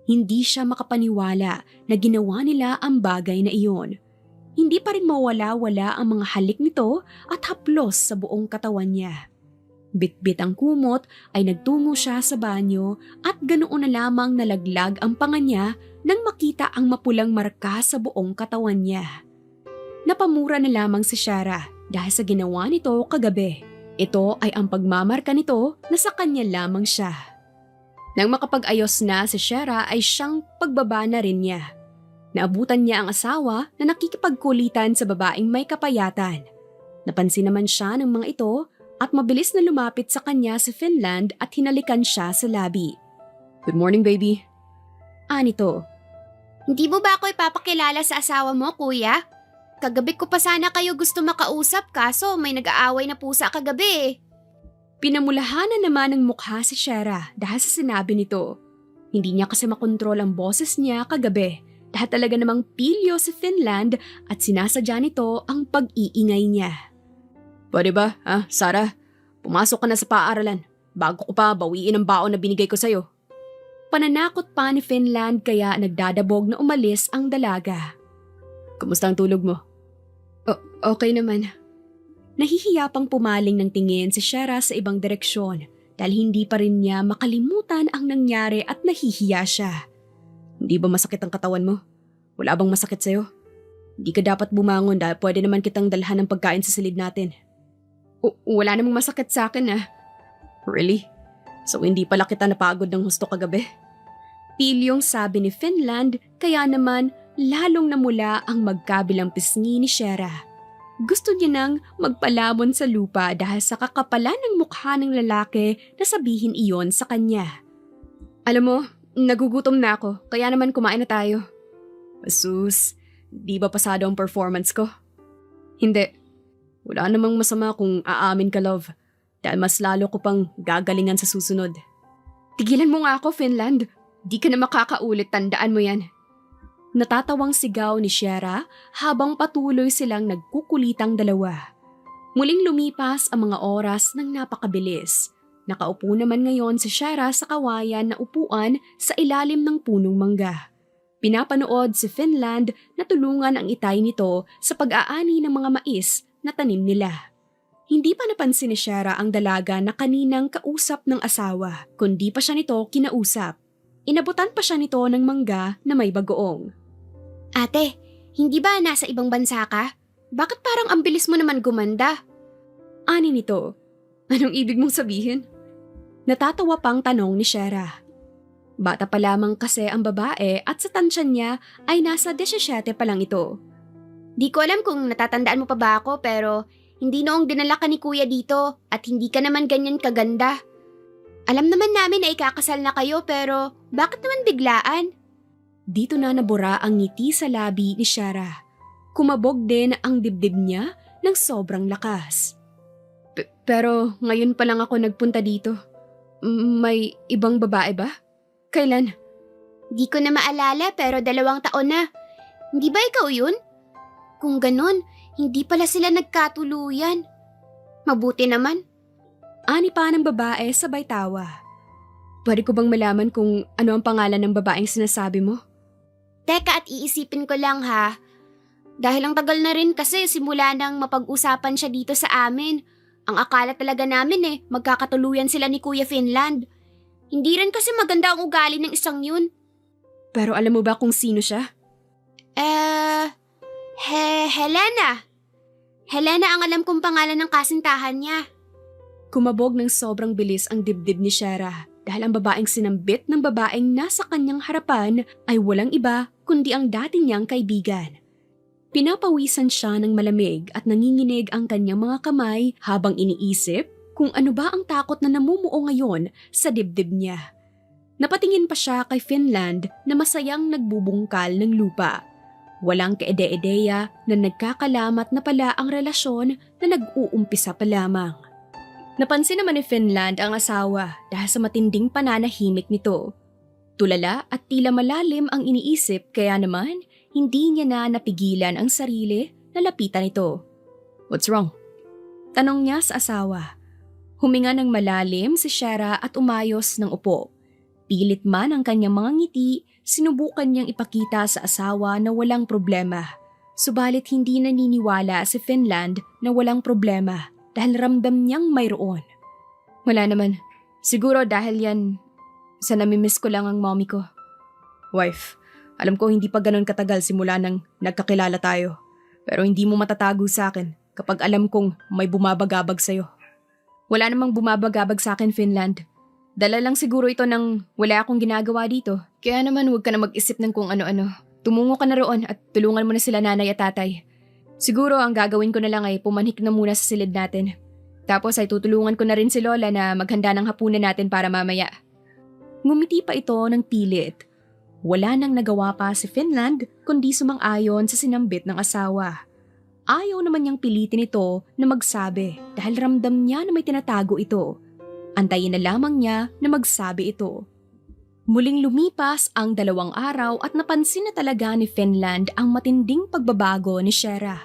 Hindi siya makapaniwala na ginawa nila ang bagay na iyon. Hindi pa rin mawala-wala ang mga halik nito at haplos sa buong katawan niya. Bit-bit ang kumot ay nagtungo siya sa banyo at ganoon na lamang nalaglag ang panga niya nang makita ang mapulang marka sa buong katawan niya. Napamura na lamang si Shara dahil sa ginawa nito kagabi. Ito ay ang pagmamarka nito na sa kanya lamang siya. Nang makapag-ayos na si Shara ay siyang pagbaba na rin niya. Naabutan niya ang asawa na nakikipagkulitan sa babaeng may kapayatan. Napansin naman siya ng mga ito at mabilis na lumapit sa kanya si Finland at hinalikan siya sa labi. Good morning, baby. Nito. Hindi mo ba ako ipapakilala sa asawa mo, kuya? Kagabi ko pa sana kayo gusto makausap kaso may nag-aaway na pusa kagabi. Pinamulahanan naman ng mukha si Shara dahil sa sinabi nito. Hindi niya kasi makontrol ang boses niya kagabi dahil talaga namang pilyo si Finland at sinasadya nito ang pag-iingay niya. Pwede ba, Sarah? Pumasok ka na sa paaralan bago ko pa bawiin ang baon na binigay ko sa'yo. Pananakot pa ni Finland kaya nagdadabog na umalis ang dalaga. Kumusta ang tulog mo? Okay naman. Nahihiya pang pumaling ng tingin si Shara sa ibang direksyon dahil hindi pa rin niya makalimutan ang nangyari at nahihiya siya. Hindi ba masakit ang katawan mo? Wala bang masakit sa'yo? Hindi ka dapat bumangon dahil pwede naman kitang dalhan ng pagkain sa silid natin. Wala namang masakit sa akin Really? So hindi pala kita napagod ng husto kagabi? Pilyong sabi ni Finland kaya naman lalong namula ang magkabilang pisngi ni Shara. Gusto niya nang magpalamon sa lupa dahil sa kakapalan ng mukha ng lalaki na sabihin iyon sa kanya. Alam mo, nagugutom na ako, kaya naman kumain na tayo. Sus, di ba pasado ang performance ko? Hindi. Wala namang masama kung aamin ka, love. Dahil mas lalo ko pang gagalingan sa susunod. Tigilan mo nga ako, Finland. Di ka na makakaulit, tandaan mo yan. Natatawang sigaw ni Shara habang patuloy silang nagkukulitang dalawa. Muling lumipas ang mga oras ng napakabilis. Nakaupo naman ngayon si Shara sa kawayan na upuan sa ilalim ng punong mangga. Pinapanood si Finland na tulungan ang itay nito sa pag-aani ng mga mais na tanim nila. Hindi pa napansin ni Shara ang dalaga na kaninang kausap ng asawa, kundi pa siya nito kinausap. Inabutan pa siya nito ng mangga na may bagoong. Ate, hindi ba nasa ibang bansa ka? Bakit parang ang bilis mo naman gumanda? Ani nito. Anong ibig mong sabihin? Natatawa pang tanong ni Shara. Bata pa lamang kasi ang babae at sa tansya niya ay nasa 17 pa lang ito. Di ko alam kung natatandaan mo pa ba ako pero hindi noong dinala ka ni kuya dito at hindi ka naman ganyan kaganda. Alam naman namin na ikakasal na kayo pero bakit naman biglaan? Dito na nabura ang ngiti sa labi ni Shara. Kumabog din ang dibdib niya ng sobrang lakas. Pero ngayon pa lang ako nagpunta dito. May ibang babae ba? Kailan? Di ko na maalala pero 2 taon na. Hindi ba ikaw yun? Kung ganun, hindi pala sila nagkatuluyan. Mabuti naman. Ani pa ng babae sabay tawa. Pwede ko bang malaman kung ano ang pangalan ng babaeng sinasabi mo? Teka at iisipin ko lang ha. Dahil ang tagal na rin kasi simula nang mapag-usapan siya dito sa amin. Ang akala talaga namin magkakatuluyan sila ni Kuya Finland. Hindi rin kasi maganda ang ugali ng isang yun. Pero alam mo ba kung sino siya? Helena. Helena ang alam kong pangalan ng kasintahan niya. Kumabog ng sobrang bilis ang dibdib ni Shara dahil ang babaeng sinambit ng babaeng nasa kanyang harapan ay walang iba kundi ang dati niyang kaibigan. Pinapawisan siya ng malamig at nanginginig ang kanyang mga kamay habang iniisip kung ano ba ang takot na namumuo ngayon sa dibdib niya. Napatingin pa siya kay Finland na masayang nagbubungkal ng lupa. Walang kaide-ideya na nagkakalamat na pala ang relasyon na nag-uumpisa pa lamang. Napansin naman ni Finland ang asawa dahil sa matinding pananahimik nito. Tulala at tila malalim ang iniisip kaya naman hindi niya na napigilan ang sarili na lapitan ito. "What's wrong?" tanong niya sa asawa. Huminga ng malalim si Shara at umayos ng upo. Pilit man ang kanyang mga ngiti, sinubukan niyang ipakita sa asawa na walang problema. Subalit hindi naniniwala si Finland na walang problema dahil ramdam niyang mayroon. Wala naman. Siguro dahil yan sa namimiss ko lang ang mommy ko. Wife, alam ko hindi pa ganun katagal simula nang nagkakilala tayo. Pero hindi mo matatago sa akin kapag alam kong may bumabagabag sa'yo. Wala namang bumabagabag sa akin, Finland. Dala lang siguro ito nang wala akong ginagawa dito. Kaya naman huwag ka na mag-isip ng kung ano-ano. Tumungo ka na roon at tulungan mo na sila nanay at tatay. Siguro ang gagawin ko na lang ay pumanhik na muna sa silid natin. Tapos ay tutulungan ko na rin si Lola na maghanda ng hapunan natin para mamaya. Ngumiti pa ito ng pilit. Wala nang nagawa pa si Finland kundi sumang-ayon sa sinambit ng asawa. Ayaw naman niyang pilitin ito na magsabi dahil ramdam niya na may tinatago ito. Antayin na lamang niya na magsabi ito. Muling lumipas ang 2 araw at napansin na talaga ni Finland ang matinding pagbabago ni Shera.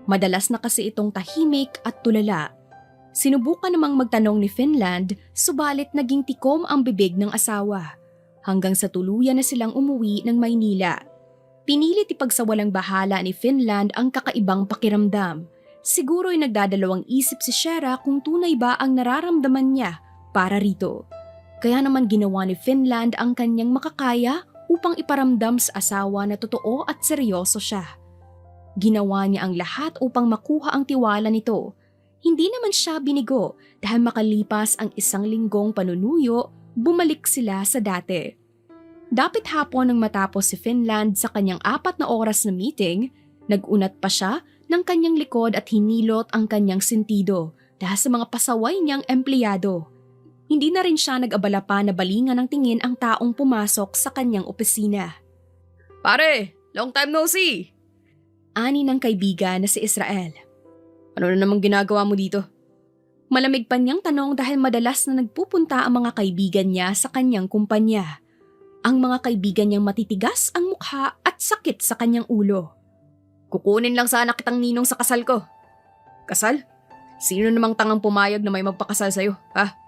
Madalas na kasi itong tahimik at tulala. Sinubukan namang magtanong ni Finland, subalit naging tikom ang bibig ng asawa. Hanggang sa tuluyan na silang umuwi ng Maynila. Pinilit ipagsawalang bahala ni Finland ang kakaibang pakiramdam. Siguro'y nagdadalawang isip si Shera kung tunay ba ang nararamdaman niya para rito. Kaya naman ginawa ni Finland ang kanyang makakaya upang iparamdam sa asawa na totoo at seryoso siya. Ginawa niya ang lahat upang makuha ang tiwala nito. Hindi naman siya binigo dahil makalipas ang 1 linggong panunuyo, bumalik sila sa dati. Dapit hapon nang matapos si Finland sa kanyang 4 na oras na meeting, nag-unat pa siya ng kanyang likod at hinilot ang kanyang sentido dahil sa mga pasaway niyang empleyado. Hindi na rin siya nag-abala pa na balingan ng tingin ang taong pumasok sa kanyang opisina. Pare, long time no see! Ani ng kaibigan na si Israel. Ano na namang ginagawa mo dito? Malamig pa niyang tanong dahil madalas na nagpupunta ang mga kaibigan niya sa kanyang kumpanya. Ang mga kaibigan niyang matitigas ang mukha at sakit sa kanyang ulo. Kukunin lang sana kitang ninong sa kasal ko. Kasal? Sino namang tangang pumayag na may magpakasal sa'yo, ha?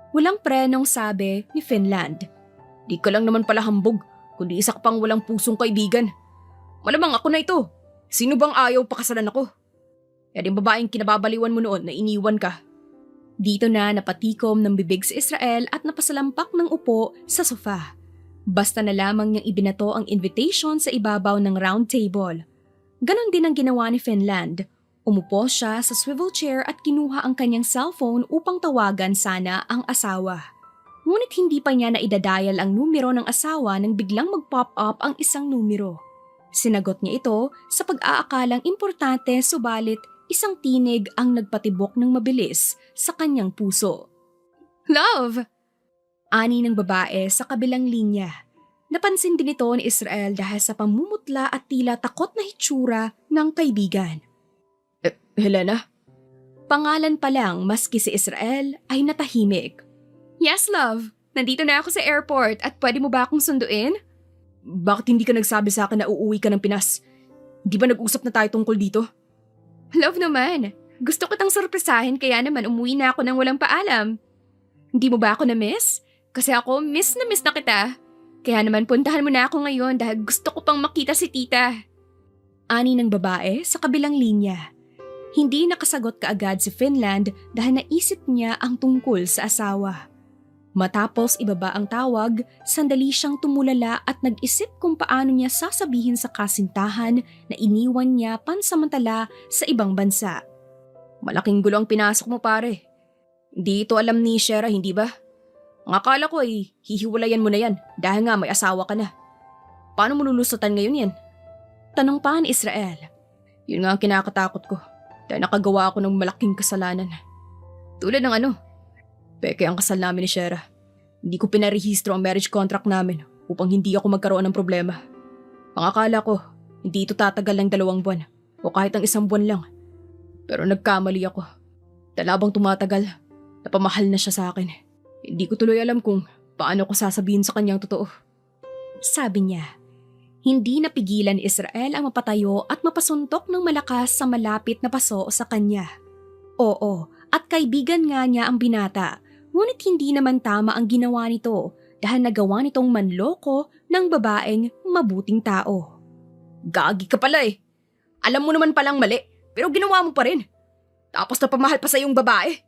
Walang prenong sabi ni Finland. Di ka lang naman pala hambog, kundi isa ka pang walang pusong kaibigan. Malamang ako na ito. Sino bang ayaw pakasalan ako? Yan yung babaeng kinababaliwan mo noon na iniwan ka. Dito na napatikom ng bibig si Israel at napasalampak ng upo sa sofa. Basta na lamang niyang ibinato ang invitation sa ibabaw ng round table. Ganon din ang ginawa ni Finland. Umupo siya sa swivel chair at kinuha ang kanyang cellphone upang tawagan sana ang asawa. Ngunit hindi pa niya naidadial ang numero ng asawa nang biglang mag-pop up ang isang numero. Sinagot niya ito sa pag-aakalang importante subalit isang tinig ang nagpatibok ng mabilis sa kanyang puso. Love! Ani ng babae sa kabilang linya. Napansin din ito ni Israel dahil sa pamumutla at tila takot na hitsura ng kaibigan. Helena? Pangalan pa lang maski si Israel ay natahimik. Yes, love. Nandito na ako sa airport at pwede mo ba akong sunduin? Bakit hindi ka nagsabi sa akin na uuwi ka ng Pinas? Di ba nag-usap na tayo tungkol dito? Love naman. Gusto kitang sorpresahin kaya naman umuwi na ako nang walang paalam. Hindi mo ba ako na-miss? Kasi ako miss na kita. Kaya naman puntahan mo na ako ngayon dahil gusto ko pang makita si tita. Ani ng babae sa kabilang linya. Hindi nakasagot kaagad si Finland dahil naisip niya ang tungkol sa asawa. Matapos ibaba ang tawag, sandali siyang tumulala at nag-isip kung paano niya sasabihin sa kasintahan na iniwan niya pansamantala sa ibang bansa. Malaking gulo ang pinasok mo pare. Hindi ito alam ni Shera, hindi ba? Ang akala ko ay hihiwalayan mo na yan dahil nga may asawa ka na. Paano mo lulusutan ngayon yan? Tanong pa ni Israel. Yun nga ang kinakatakot ko. Dahil nakagawa ako ng malaking kasalanan. Tulad ng ano? Peke ang kasal namin ni Shera. Hindi ko pinarehistro ang marriage contract namin upang hindi ako magkaroon ng problema. Ang akala ko, hindi ito tatagal ng 2 buwan o kahit ang 1 buwan lang. Pero nagkamali ako. Dahil habang tumatagal, napamahal na siya sa akin. Hindi ko tuloy alam kung paano ko sasabihin sa kanyang totoo. Sabi niya. Hindi napigilan ni Israel ang mapatayo at mapasuntok ng malakas sa malapit na paso sa kanya. Oo, at kaibigan nga niya ang binata, ngunit hindi naman tama ang ginawa nito dahil nagawa nitong manloko ng babaeng mabuting tao. Gagi ka pala eh. Alam mo naman palang mali, pero ginawa mo pa rin. Tapos napamahal pa sa iyong babae.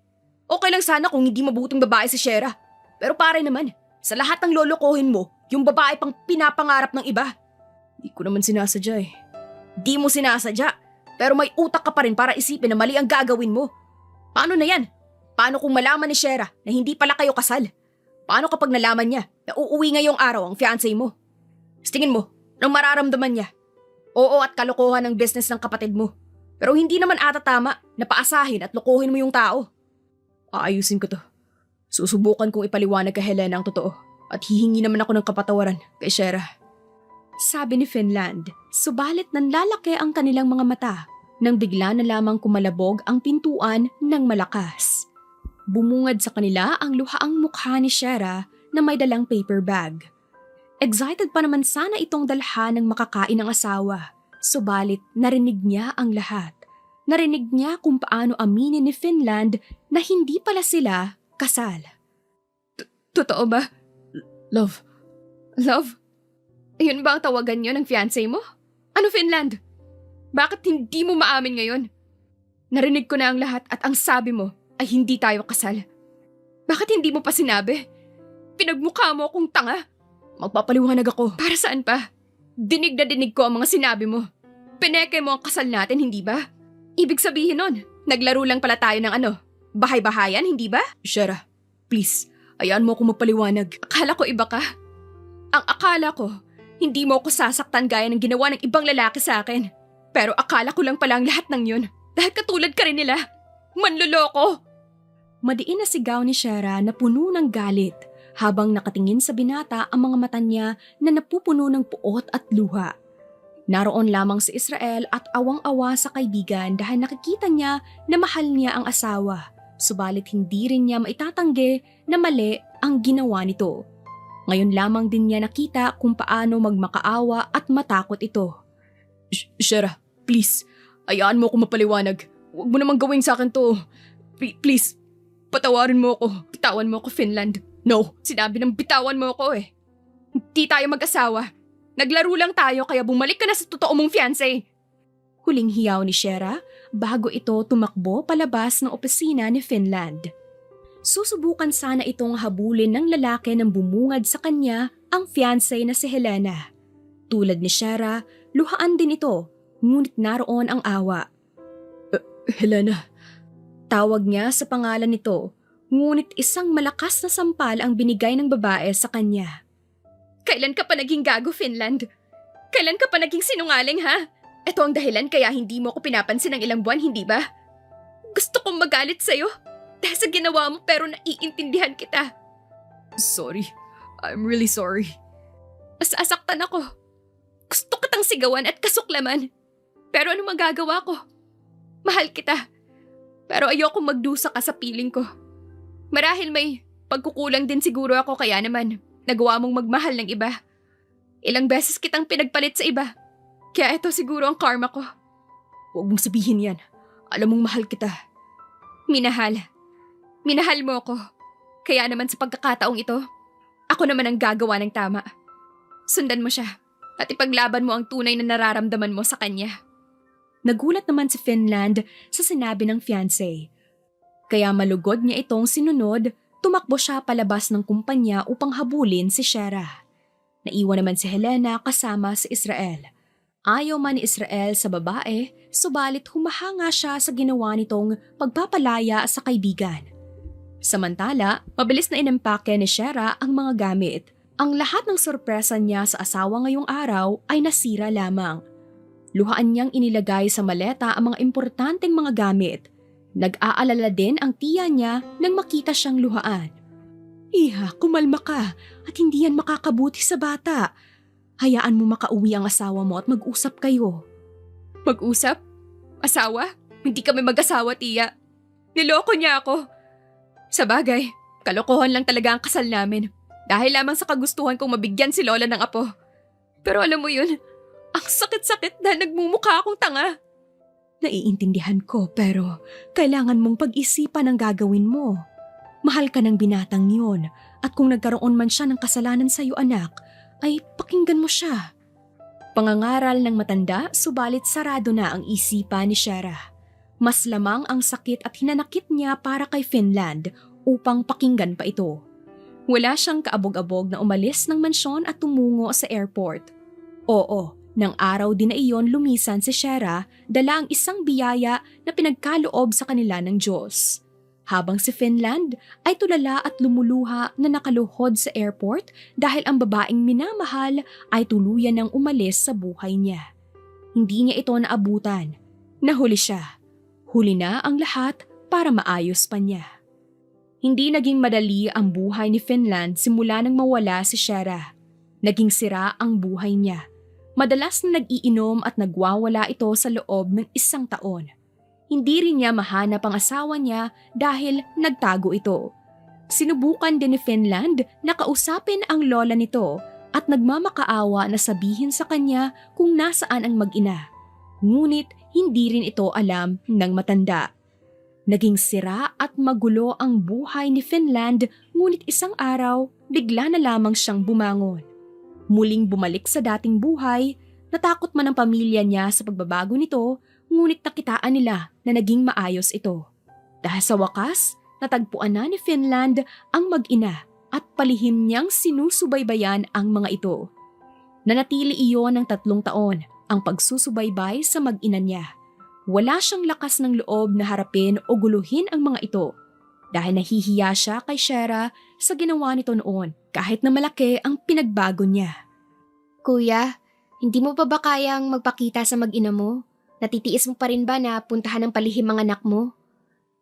Okay lang sana kung hindi mabuting babae si Shera. Pero pare naman, sa lahat ng lolokohin mo, yung babae pang pinapangarap ng iba. Di ko naman sinasadya eh. Di mo sinasadya, pero may utak ka pa rin para isipin na mali ang gagawin mo. Paano na yan? Paano kung malaman ni Shera na hindi pala kayo kasal? Paano kapag nalaman niya na uuwi ngayong araw ang fiancé mo? Tingin mo, nang mararamdaman niya? Oo at kalokohan ng business ng kapatid mo. Pero hindi naman ata tama na paasahin at lokohin mo yung tao. Aayusin ko to. Susubukan kong ipaliwanag kay Helena ang totoo at hihingi naman ako ng kapatawaran kay Shera. Sabi ni Finland, subalit nanlalaki ang kanilang mga mata nang bigla na lamang kumalabog ang pintuan ng malakas. Bumungad sa kanila ang luhaang mukha ni Shera na may dalang paper bag. Excited pa naman sana itong dalhan ng makakain ng asawa. Subalit narinig niya ang lahat. Narinig niya kung paano aminin ni Finland na hindi pala sila kasal. Totoo ba? Love? Love? Ayun ba ang tawagan niyo ng fiancé mo? Ano, Finland? Bakit hindi mo maamin ngayon? Narinig ko na ang lahat at ang sabi mo ay hindi tayo kasal. Bakit hindi mo pa sinabi? Pinagmukha mo akong tanga. Magpapaliwanag ako. Para saan pa? Dinig na dinig ko ang mga sinabi mo. Pineke mo ang kasal natin, hindi ba? Ibig sabihin nun, naglaro lang pala tayo ng bahay-bahayan, hindi ba? Shera, please, ayaan mo akong magpaliwanag. Akala ko iba ka. Ang akala ko, hindi mo ako sasaktan gaya ng ginawa ng ibang lalaki sa akin. Pero akala ko lang pala ang lahat ng yun. Dahil katulad ka rin nila. Manloloko! Madiin na sigaw ni Shera na puno ng galit habang nakatingin sa binata ang mga mata niya na napupuno ng puot at luha. Naroon lamang si Israel at awang-awa sa kaibigan dahil nakikita niya na mahal niya ang asawa. Subalit hindi rin niya maitatanggi na mali ang ginawa nito. Ngayon lamang din niya nakita kung paano magmakaawa at matakot ito. Shera, please, ayaan mo ako mapaliwanag. Huwag mo namang gawin sa akin to. Please, patawarin mo ako. Bitawan mo ako, Finland. No. Sinabi ng bitawan mo ako eh. Hindi tayo mag-asawa. Naglaro lang tayo kaya bumalik ka na sa totoo mong fiancé. Huling hiyaw ni Shera bago ito tumakbo palabas ng opisina ni Finland. Susubukan sana itong habulin ng lalaki nang bumungad sa kanya ang fiancé na si Helena. Tulad ni Shera, luhaan din ito, ngunit naroon ang awa. Helena. Tawag niya sa pangalan nito, ngunit isang malakas na sampal ang binigay ng babae sa kanya. Kailan ka pa naging gago, Finland? Kailan ka pa naging sinungaling, ha? Ito ang dahilan kaya hindi mo ko pinapansin ng ilang buwan, hindi ba? Gusto kong magalit sa'yo dahil sa ginawa mo pero naiintindihan kita. Sorry. I'm really sorry. Masasaktan ako. Gusto kitang sigawan at kasuklaman. Pero ano magagawa ko? Mahal kita. Pero ayoko magdusa ka sa piling ko. Marahil may pagkukulang din siguro ako kaya naman nagawa mong magmahal ng iba. Ilang beses kitang pinagpalit sa iba. Kaya ito siguro ang karma ko. Huwag mong sabihin yan. Alam mong mahal kita. Minahal. Minahal mo ako. Kaya naman sa pagkakataong ito, ako naman ang gagawa ng tama. Sundan mo siya at ipaglaban mo ang tunay na nararamdaman mo sa kanya. Nagulat naman si Finland sa sinabi ng fiancé. Kaya malugod niya itong sinunod, tumakbo siya palabas ng kumpanya upang habulin si Shera. Naiwan naman si Helena kasama si Israel. Ayaw man ni Israel sa babae, subalit humahanga siya sa ginawa nitong pagpapalaya sa kaibigan. Samantala, mabilis na inempake ni Shera ang mga gamit. Ang lahat ng sorpresa niya sa asawa ngayong araw ay nasira lamang. Luhaan niyang inilagay sa maleta ang mga importanteng mga gamit. Nag-aalala din ang tiya niya nang makita siyang luhaan. Iha, kumalma ka at hindi yan makakabuti sa bata. Hayaan mo makauwi ang asawa mo at mag-usap kayo. Mag-usap? Asawa? Hindi kami mag-asawa, tiya. Niloko niya ako. Sa bagay, kalokohan lang talaga ang kasal namin. Dahil lamang sa kagustuhan kong mabigyan si Lola ng apo. Pero alam mo yun, ang sakit-sakit dahil nagmumukha akong tanga. Naiintindihan ko pero kailangan mong pag-isipan ang gagawin mo. Mahal ka ng binatang yun at kung nagkaroon man siya ng kasalanan sa iyo anak, ay pakinggan mo siya. Pangangaral ng matanda subalit sarado na ang isipan ni Shera. Mas lamang ang sakit at hinanakit niya para kay Finland upang pakinggan pa ito. Wala siyang kaabog-abog na umalis ng mansyon at tumungo sa airport. Oo, nang araw din na iyon lumisan si Shera dala ang isang biyaya na pinagkaloob sa kanila ng Diyos. Habang si Finland ay tulala at lumuluha na nakaluhod sa airport dahil ang babaeng minamahal ay tuluyan ng umalis sa buhay niya. Hindi niya ito naabutan. Nahuli siya. Huli na ang lahat para maayos pa niya. Hindi naging madali ang buhay ni Finland simula nang mawala si Shera. Naging sira ang buhay niya. Madalas na nag-iinom at nagwawala ito sa loob ng 1 taon. Hindi rin niya mahanap ang asawa niya dahil nagtago ito. Sinubukan din ni Finland na kausapin ang lola nito at nagmamakaawa na sabihin sa kanya kung nasaan ang mag-ina. Ngunit hindi rin ito alam ng matanda. Naging sira at magulo ang buhay ni Finland, ngunit isang araw bigla na lamang siyang bumangon. Muling bumalik sa dating buhay, natakot man ang pamilya niya sa pagbabago nito, ngunit nakitaan nila na naging maayos ito. Dahil sa wakas, natagpuan na ni Finland ang mag-ina at palihim niyang sinusubaybayan ang mga ito. Nanatili iyon ng 3 taon ang pagsusubaybay sa mag-ina niya. Wala siyang lakas ng loob na harapin o guluhin ang mga ito dahil nahihiya siya kay Shera sa ginawa nito noon kahit na malaki ang pinagbago niya. Kuya, hindi mo pa ba kayang magpakita sa mag-ina mo? Natitiis mo pa rin ba na puntahan ng palihim ang anak mo?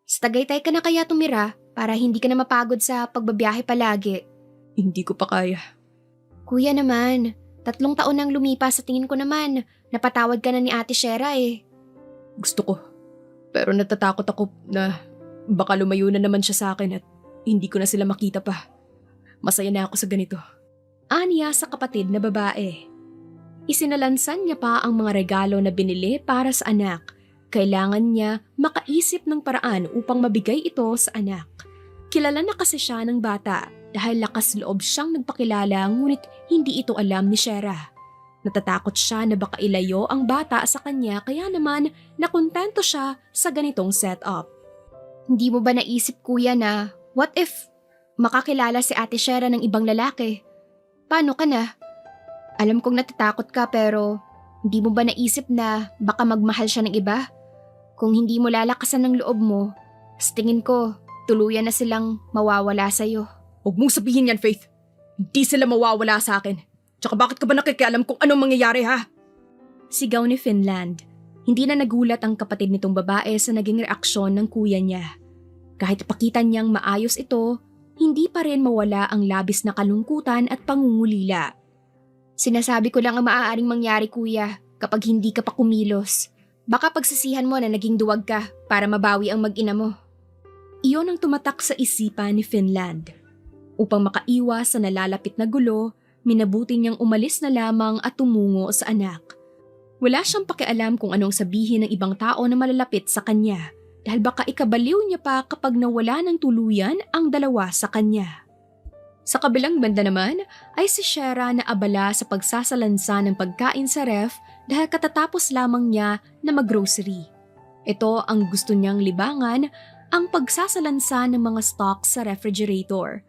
Sa Tagaytay ka na kaya tumira para hindi ka na mapagod sa pagbabiyahe palagi? Hindi ko pa kaya. Kuya naman, 3 taon nang lumipas sa tingin ko naman. Napatawad ka na ni Ate Shera eh. Gusto ko. Pero natatakot ako na baka lumayo na naman siya sa akin at hindi ko na sila makita pa. Masaya na ako sa ganito. Aniya sa kapatid na babae. Isinalansan niya pa ang mga regalo na binili para sa anak. Kailangan niya makaisip ng paraan upang mabigay ito sa anak. Kilala na kasi siya ng bata dahil lakas loob siyang nagpakilala, ngunit hindi ito alam ni Shera. Natatakot siya na baka ilayo ang bata sa kanya, kaya naman nakontento siya sa ganitong setup. Hindi mo ba naisip kuya na what if makakilala si Ate Shera ng ibang lalaki? Paano ka na? Alam kong natatakot ka pero hindi mo ba naisip na baka magmahal siya ng iba? Kung hindi mo lalakasan ng loob mo, sa tingin ko tuluyan na silang mawawala sa'yo. Huwag mong sabihin yan, Faith. Hindi sila mawawala sa akin. Tsaka bakit ka ba nakikialam kung anong mangyayari, ha? Sigaw ni Finland. Hindi na nagulat ang kapatid nitong babae sa naging reaksyon ng kuya niya. Kahit pakita niyang maayos ito, hindi pa rin mawala ang labis na kalungkutan at pangungulila. Sinasabi ko lang ang maaaring mangyari kuya kapag hindi ka pa kumilos. Baka pagsisihan mo na naging duwag ka para mabawi ang mag-ina mo. Iyon ang tumatak sa isipan ni Finland. Upang makaiwas sa nalalapit na gulo, minabuti niyang umalis na lamang at tumungo sa anak. Wala siyang pakialam kung anong sabihin ng ibang tao na malalapit sa kanya dahil baka ikabaliw niya pa kapag nawala ng tuluyan ang dalawa sa kanya. Sa kabilang banda naman ay si Shera na abala sa pagsasalansa ng pagkain sa ref dahil katatapos lamang niya na mag-grocery. Ito ang gusto niyang libangan, ang pagsasalansa ng mga stocks sa refrigerator.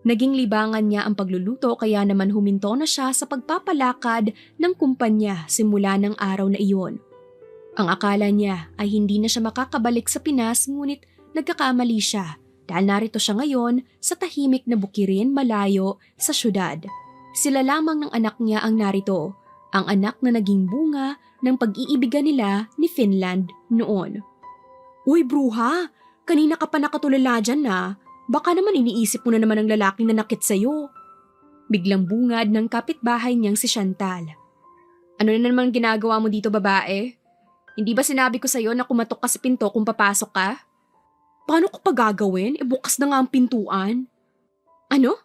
Naging libangan niya ang pagluluto kaya naman huminto na siya sa pagpapalakad ng kumpanya simula ng araw na iyon. Ang akala niya ay hindi na siya makakabalik sa Pinas, ngunit nagkakamali siya dahil narito siya ngayon sa tahimik na bukirin malayo sa syudad. Sila lamang ng anak niya ang narito, ang anak na naging bunga ng pag-iibigan nila ni Finland noon. Uy bruha, kanina ka pa nakatulala dyan na. Baka naman iniisip mo na naman ang lalaking nanakit sa'yo. Biglang bungad ng kapitbahay niyang si Chantal. Ano na naman ginagawa mo dito, babae? Hindi ba sinabi ko sa'yo na kumatok ka sa pinto kung papasok ka? Paano ko pa gagawin? Bukas na nga ang pintuan. Ano?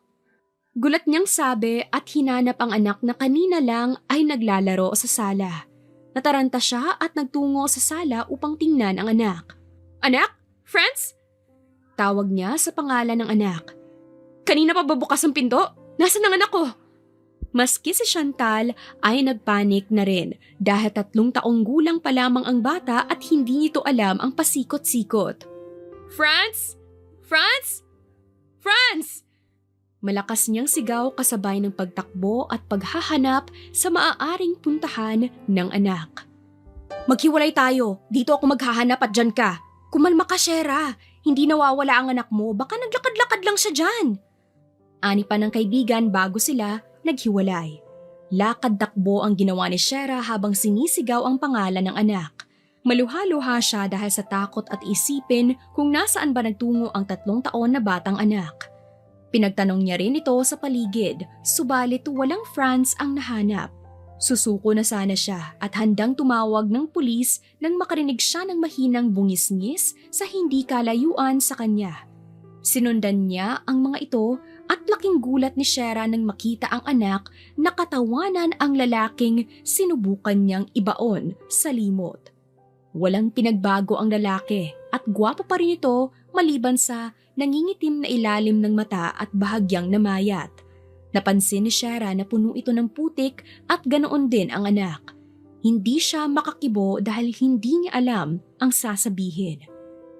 Gulat niyang sabi at hinanap ang anak na kanina lang ay naglalaro sa sala. Nataranta siya at nagtungo sa sala upang tingnan ang anak. Anak? Friends? Tawag niya sa pangalan ng anak. Kanina pa ba bukas ang pinto? Nasaan ang anak ko? Maski si Chantal ay nagpanik na rin dahil 3 taong gulang pa lamang ang bata at hindi nito alam ang pasikot-sikot. Franz! Franz! Franz! Malakas niyang sigaw kasabay ng pagtakbo at paghahanap sa maaaring puntahan ng anak. Maghiwalay tayo. Dito ako maghahanap at dyan ka. Kumalma ka, Shera. Hindi nawawala ang anak mo. Baka naglakad-lakad lang siya dyan. Ani pa ng kaibigan bago sila naghiwalay. Lakad-takbo ang ginawa ni Shera habang sinisigaw ang pangalan ng anak. Maluha-luha siya dahil sa takot at isipin kung nasaan ba nagtungo ang 3 taon na batang anak. Pinagtanong niya rin ito sa paligid, subalit walang Franz ang nahanap. Susuko na sana siya at handang tumawag ng pulis nang makarinig siya ng mahinang bungis-ngis sa hindi kalayuan sa kanya. Sinundan niya ang mga ito at laking gulat ni Shera nang makita ang anak na katawanan ang lalaking sinubukan niyang ibaon sa limot. Walang pinagbago ang lalaki at gwapo pa rin ito maliban sa nangingitim na ilalim ng mata at bahagyang namayat. Napansin ni Shera na puno ito ng putik at ganoon din ang anak. Hindi siya makakibo dahil hindi niya alam ang sasabihin.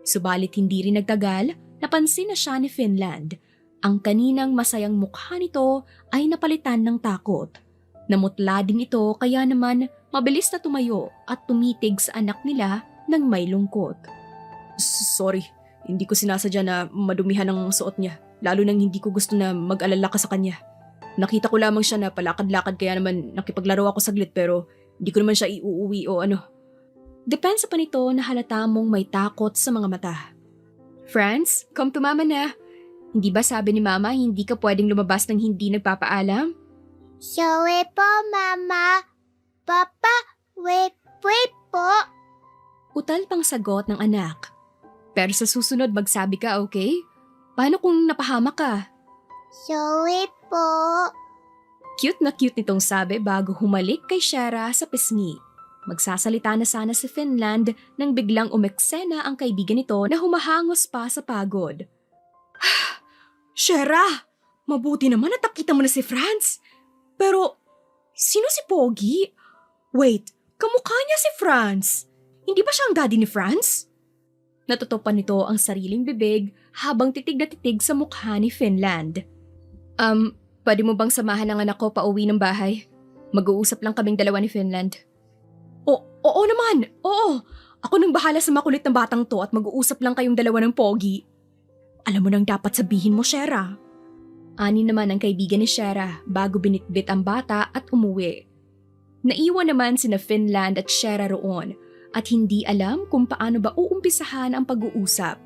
Subalit hindi rin nagtagal, napansin na siya ni Finland. Ang kaninang masayang mukha nito ay napalitan ng takot. Namutla din ito kaya naman mabilis na tumayo at tumitig sa anak nila ng may lungkot. Sorry, hindi ko sinasadya na madumihan ang suot niya, lalo nang hindi ko gusto na mag-alala ka sa kanya. Nakita ko lamang siya na palakad-lakad kaya naman nakipaglaro ako saglit pero hindi ko naman siya iuuwi o ano. Depensa pa nito na halata mong may takot sa mga mata. Franz, come to mama na. Hindi ba sabi ni mama hindi ka pwedeng lumabas ng hindi nagpapaalam? Sorry po, Mama. Papa, wait po. Utal pang sagot ng anak. Pero sa susunod magsabi ka, okay? Paano kung napahamak ka? Sorry po. Cute na cute nitong sabi bago humalik kay Shera sa pisngi. Magsasalita na sana si Finland nang biglang umeksena ang kaibigan nito na humahangos pa sa pagod. Shera! Mabuti naman at nakita mo na si Franz. Pero, sino si Pogi? Wait, kamukha niya si Franz. Hindi ba siya ang daddy ni Franz? Natutupan nito ang sariling bibig habang titig na titig sa mukha ni Finland. Pwede mo bang samahan ang anak ko pauwi ng bahay? Mag-uusap lang kaming dalawa ni Finland. Oo naman, oo. Ako nang bahala sa makulit na batang to at mag-uusap lang kayong dalawa ng Pogi. Alam mo nang dapat sabihin mo, Shera. Ani naman ang kaibigan ni Shera bago binitbit ang bata at umuwi. Naiwan naman sina Finland at Shera roon at hindi alam kung paano ba uumpisahan ang pag-uusap.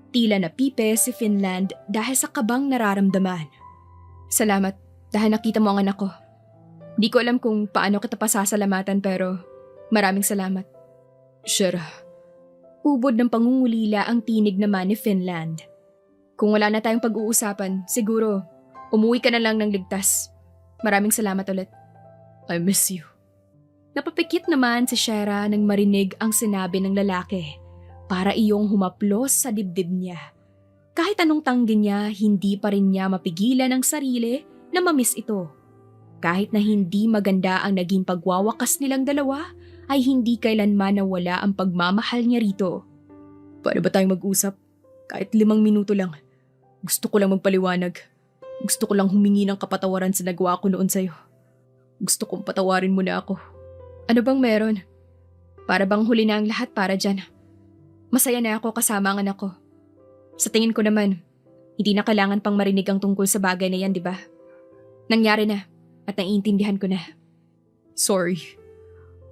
Tila napipe si Finland dahil sa kabang nararamdaman. Salamat dahil nakita mo ang anak ko. Di ko alam kung paano kita pasasalamatan pero maraming salamat. Shera. Ubod ng pangungulila ang tinig naman ni Finland. Kung wala na tayong pag-uusapan, siguro umuwi ka na lang ng ligtas. Maraming salamat ulit. I miss you. Napapikit naman si Shera nang marinig ang sinabi ng lalaki para iyong humaplos sa dibdib niya. Kahit anong tanggi niya, hindi pa rin niya mapigilan ang sarili na mamiss ito. Kahit na hindi maganda ang naging pagwawakas nilang dalawa, ay hindi kailanman nawala ang pagmamahal niya rito. Paano ba tayong mag-usap? Kahit 5 minuto lang. Gusto ko lang magpaliwanag. Gusto ko lang humingi ng kapatawaran sa nagawa ko noon sa'yo. Gusto kong patawarin mo na ako. Ano bang meron? Para bang huli na ang lahat para dyan? Masaya na ako kasama ang anak ko. Sa tingin ko naman, hindi na kailangan pang marinig ang tungkol sa bagay na yan, di ba? Nangyari na at naiintindihan ko na. Sorry.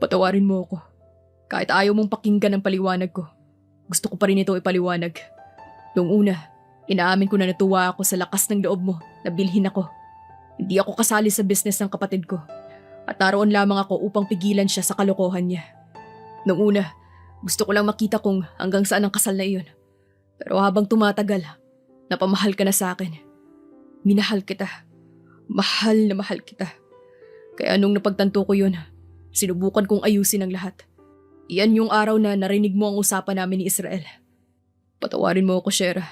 Patawarin mo ako. Kahit ayaw mong pakinggan ang paliwanag ko. Gusto ko pa rin ito ipaliwanag. Noong una, inaamin ko na natuwa ako sa lakas ng loob mo na bilhin ako. Hindi ako kasali sa business ng kapatid ko. At naroon lamang ako upang pigilan siya sa kalokohan niya. Noong una, gusto ko lang makita kung hanggang saan ang kasal na iyon. Pero habang tumatagal, napamahal ka na sa akin. Minahal kita. Mahal na mahal kita. Kaya nung napagtanto ko yun, sinubukan kong ayusin ang lahat. Iyan yung araw na narinig mo ang usapan namin ni Israel. Patawarin mo ako, Shera.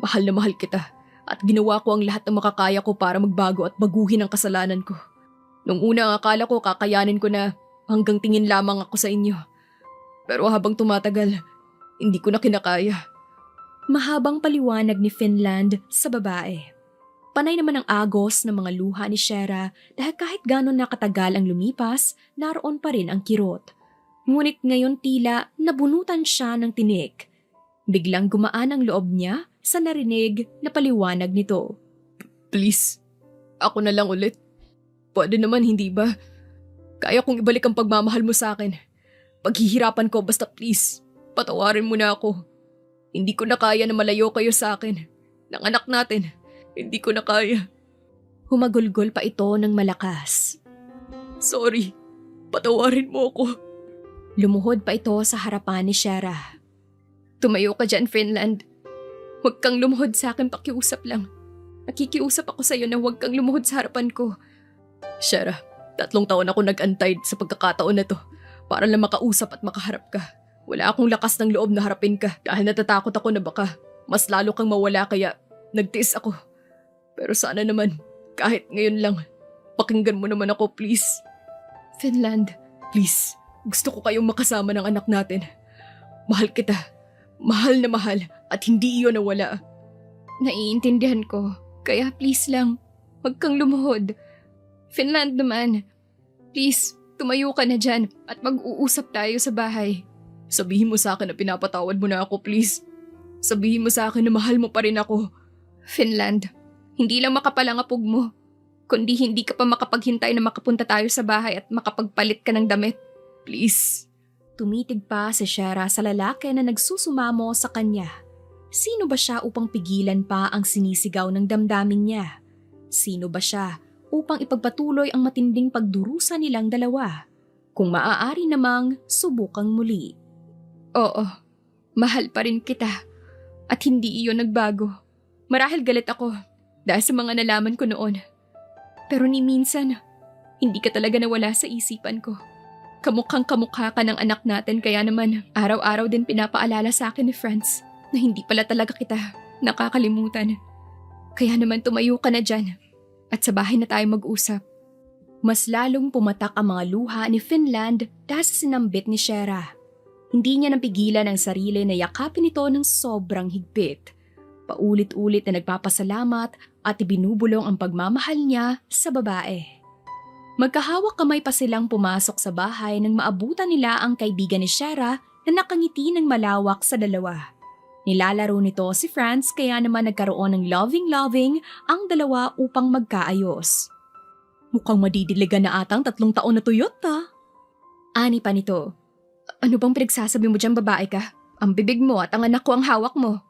Mahal na mahal kita at ginawa ko ang lahat ng makakaya ko para magbago at baguhin ang kasalanan ko. Nung una akala ko kakayanin ko na hanggang tingin lamang ako sa inyo. Pero habang tumatagal, hindi ko na kinakaya. Mahabang paliwanag ni Finland sa babae. Panay naman ang agos ng mga luha ni Shera dahil kahit ganon nakatagal ang lumipas, naroon pa rin ang kirot. Ngunit ngayon tila nabunutan siya ng tinik. Biglang gumaan ang loob niya sa narinig na paliwanag nito. Please, ako na lang ulit. Pwede naman, hindi ba? Kaya kong ibalik ang pagmamahal mo sa akin. Paghihirapan ko basta please, patawarin mo na ako. Hindi ko na kaya na malayo kayo sa akin. Ng anak natin, hindi ko na kaya. Humagulgol pa ito ng malakas. Sorry, patawarin mo ako. Lumuhod pa ito sa harapan ni Shera. Tumayo ka dyan, Finland. Huwag kang lumuhod sa akin, pakiusap lang. Nakikiusap ako sa'yo na huwag kang lumuhod sa harapan ko. Shara, 3 taon ako nag-antay sa pagkakataon na to para lang makausap at makaharap ka. Wala akong lakas ng loob na harapin ka dahil natatakot ako na baka mas lalo kang mawala kaya nagtiis ako. Pero sana naman, kahit ngayon lang, pakinggan mo naman ako please. Finland, Please, gusto ko kayong makasama ng anak natin. Mahal kita. Mahal na mahal at hindi iyon nawala. Naiintindihan ko. Kaya please lang, huwag kang lumuhod. Finland naman, please, tumayo ka na dyan at mag-uusap tayo sa bahay. Sabihin mo sa akin na pinapatawad mo na ako please. Sabihin mo sa akin na mahal mo pa rin ako. Finland, hindi lang makapal ang apog mo, kundi hindi ka pa makapaghintay na makapunta tayo sa bahay at makapagpalit ka ng damit. Please. tumitig pa si Shara sa lalaki na nagsusumamo sa kanya. Sino ba siya upang pigilan pa ang sinisigaw ng damdamin niya? Sino ba siya upang ipagpatuloy ang matinding pagdurusa nilang dalawa? Kung maaari namang subukang muli. Oo, mahal pa rin kita. At hindi iyon nagbago. Marahil galit ako dahil sa mga nalaman ko noon. Pero ni minsan, hindi ka talaga nawala sa isipan ko. Kamukhang kamukha ka ng anak natin kaya naman araw-araw din pinapaalala sa akin ni Franz na hindi pala talaga kita nakakalimutan. Kaya naman tumayo ka na dyan at sa bahay na tayo mag-usap. Mas lalong pumatak ang mga luha ni Finland dahil sa sinambit ni Shara. Hindi niya napigilan ang sarili na yakapin ito ng sobrang higpit. Paulit-ulit na nagpapasalamat at ibinubulong ang pagmamahal niya sa babae. Magkahawak kamay pa silang pumasok sa bahay nang maabutan nila ang kaibigan ni Shara na nakangiti ng malawak sa dalawa. Nilalaro nito si Franz kaya naman nagkaroon ng loving-loving ang dalawa upang magkaayos. Mukhang madidiligan na atang 3 taon na tuyot ha. Ani pa nito. Ano bang pinagsasabi mo dyan, babae ka? Ang bibig mo at ang anak ko ang hawak mo.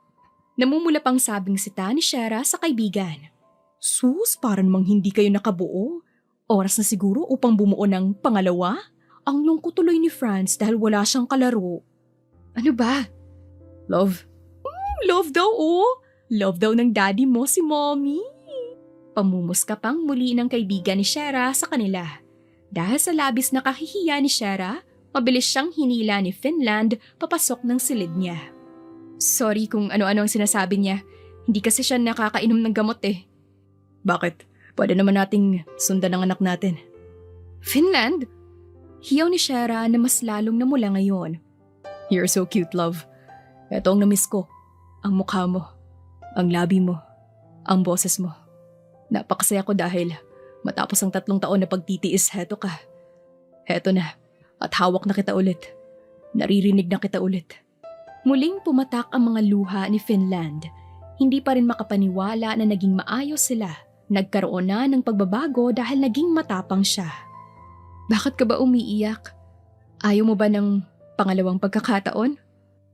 Namumula pang sabing sita ni Shara sa kaibigan. Sus, para namang hindi kayo nakabuo. Oras na siguro upang bumuo ng pangalawa? Ang lungkot tuloy ni Franz dahil wala siyang kalaro. Ano ba? Love? Love daw oh! Love daw ng daddy mo si mommy. Pamumuska pang muli ng kaibigan ni Shara sa kanila. Dahil sa labis na kahihiya ni Shara, mabilis siyang hinila ni Finland papasok ng silid niya. Sorry kung ano-ano ang sinasabi niya. Hindi kasi siya nakakainom ng gamot eh. Bakit? Pwede naman nating sundan ang anak natin. Finland? Hiyaw ni Shara na mas lalong namula ngayon. You're so cute, love. Ito ang namiss ko. Ang mukha mo. Ang labi mo. Ang boses mo. Napakasaya ko dahil matapos ang 3 taon na pagtitiis, heto ka. Heto na. At hawak na kita ulit. Naririnig na kita ulit. Muling pumatak ang mga luha ni Finland. Hindi pa rin makapaniwala na naging maayos sila. Nagkaroon na ng pagbabago dahil naging matapang siya. Bakit ka ba umiiyak? Ayaw mo ba ng pangalawang pagkakataon?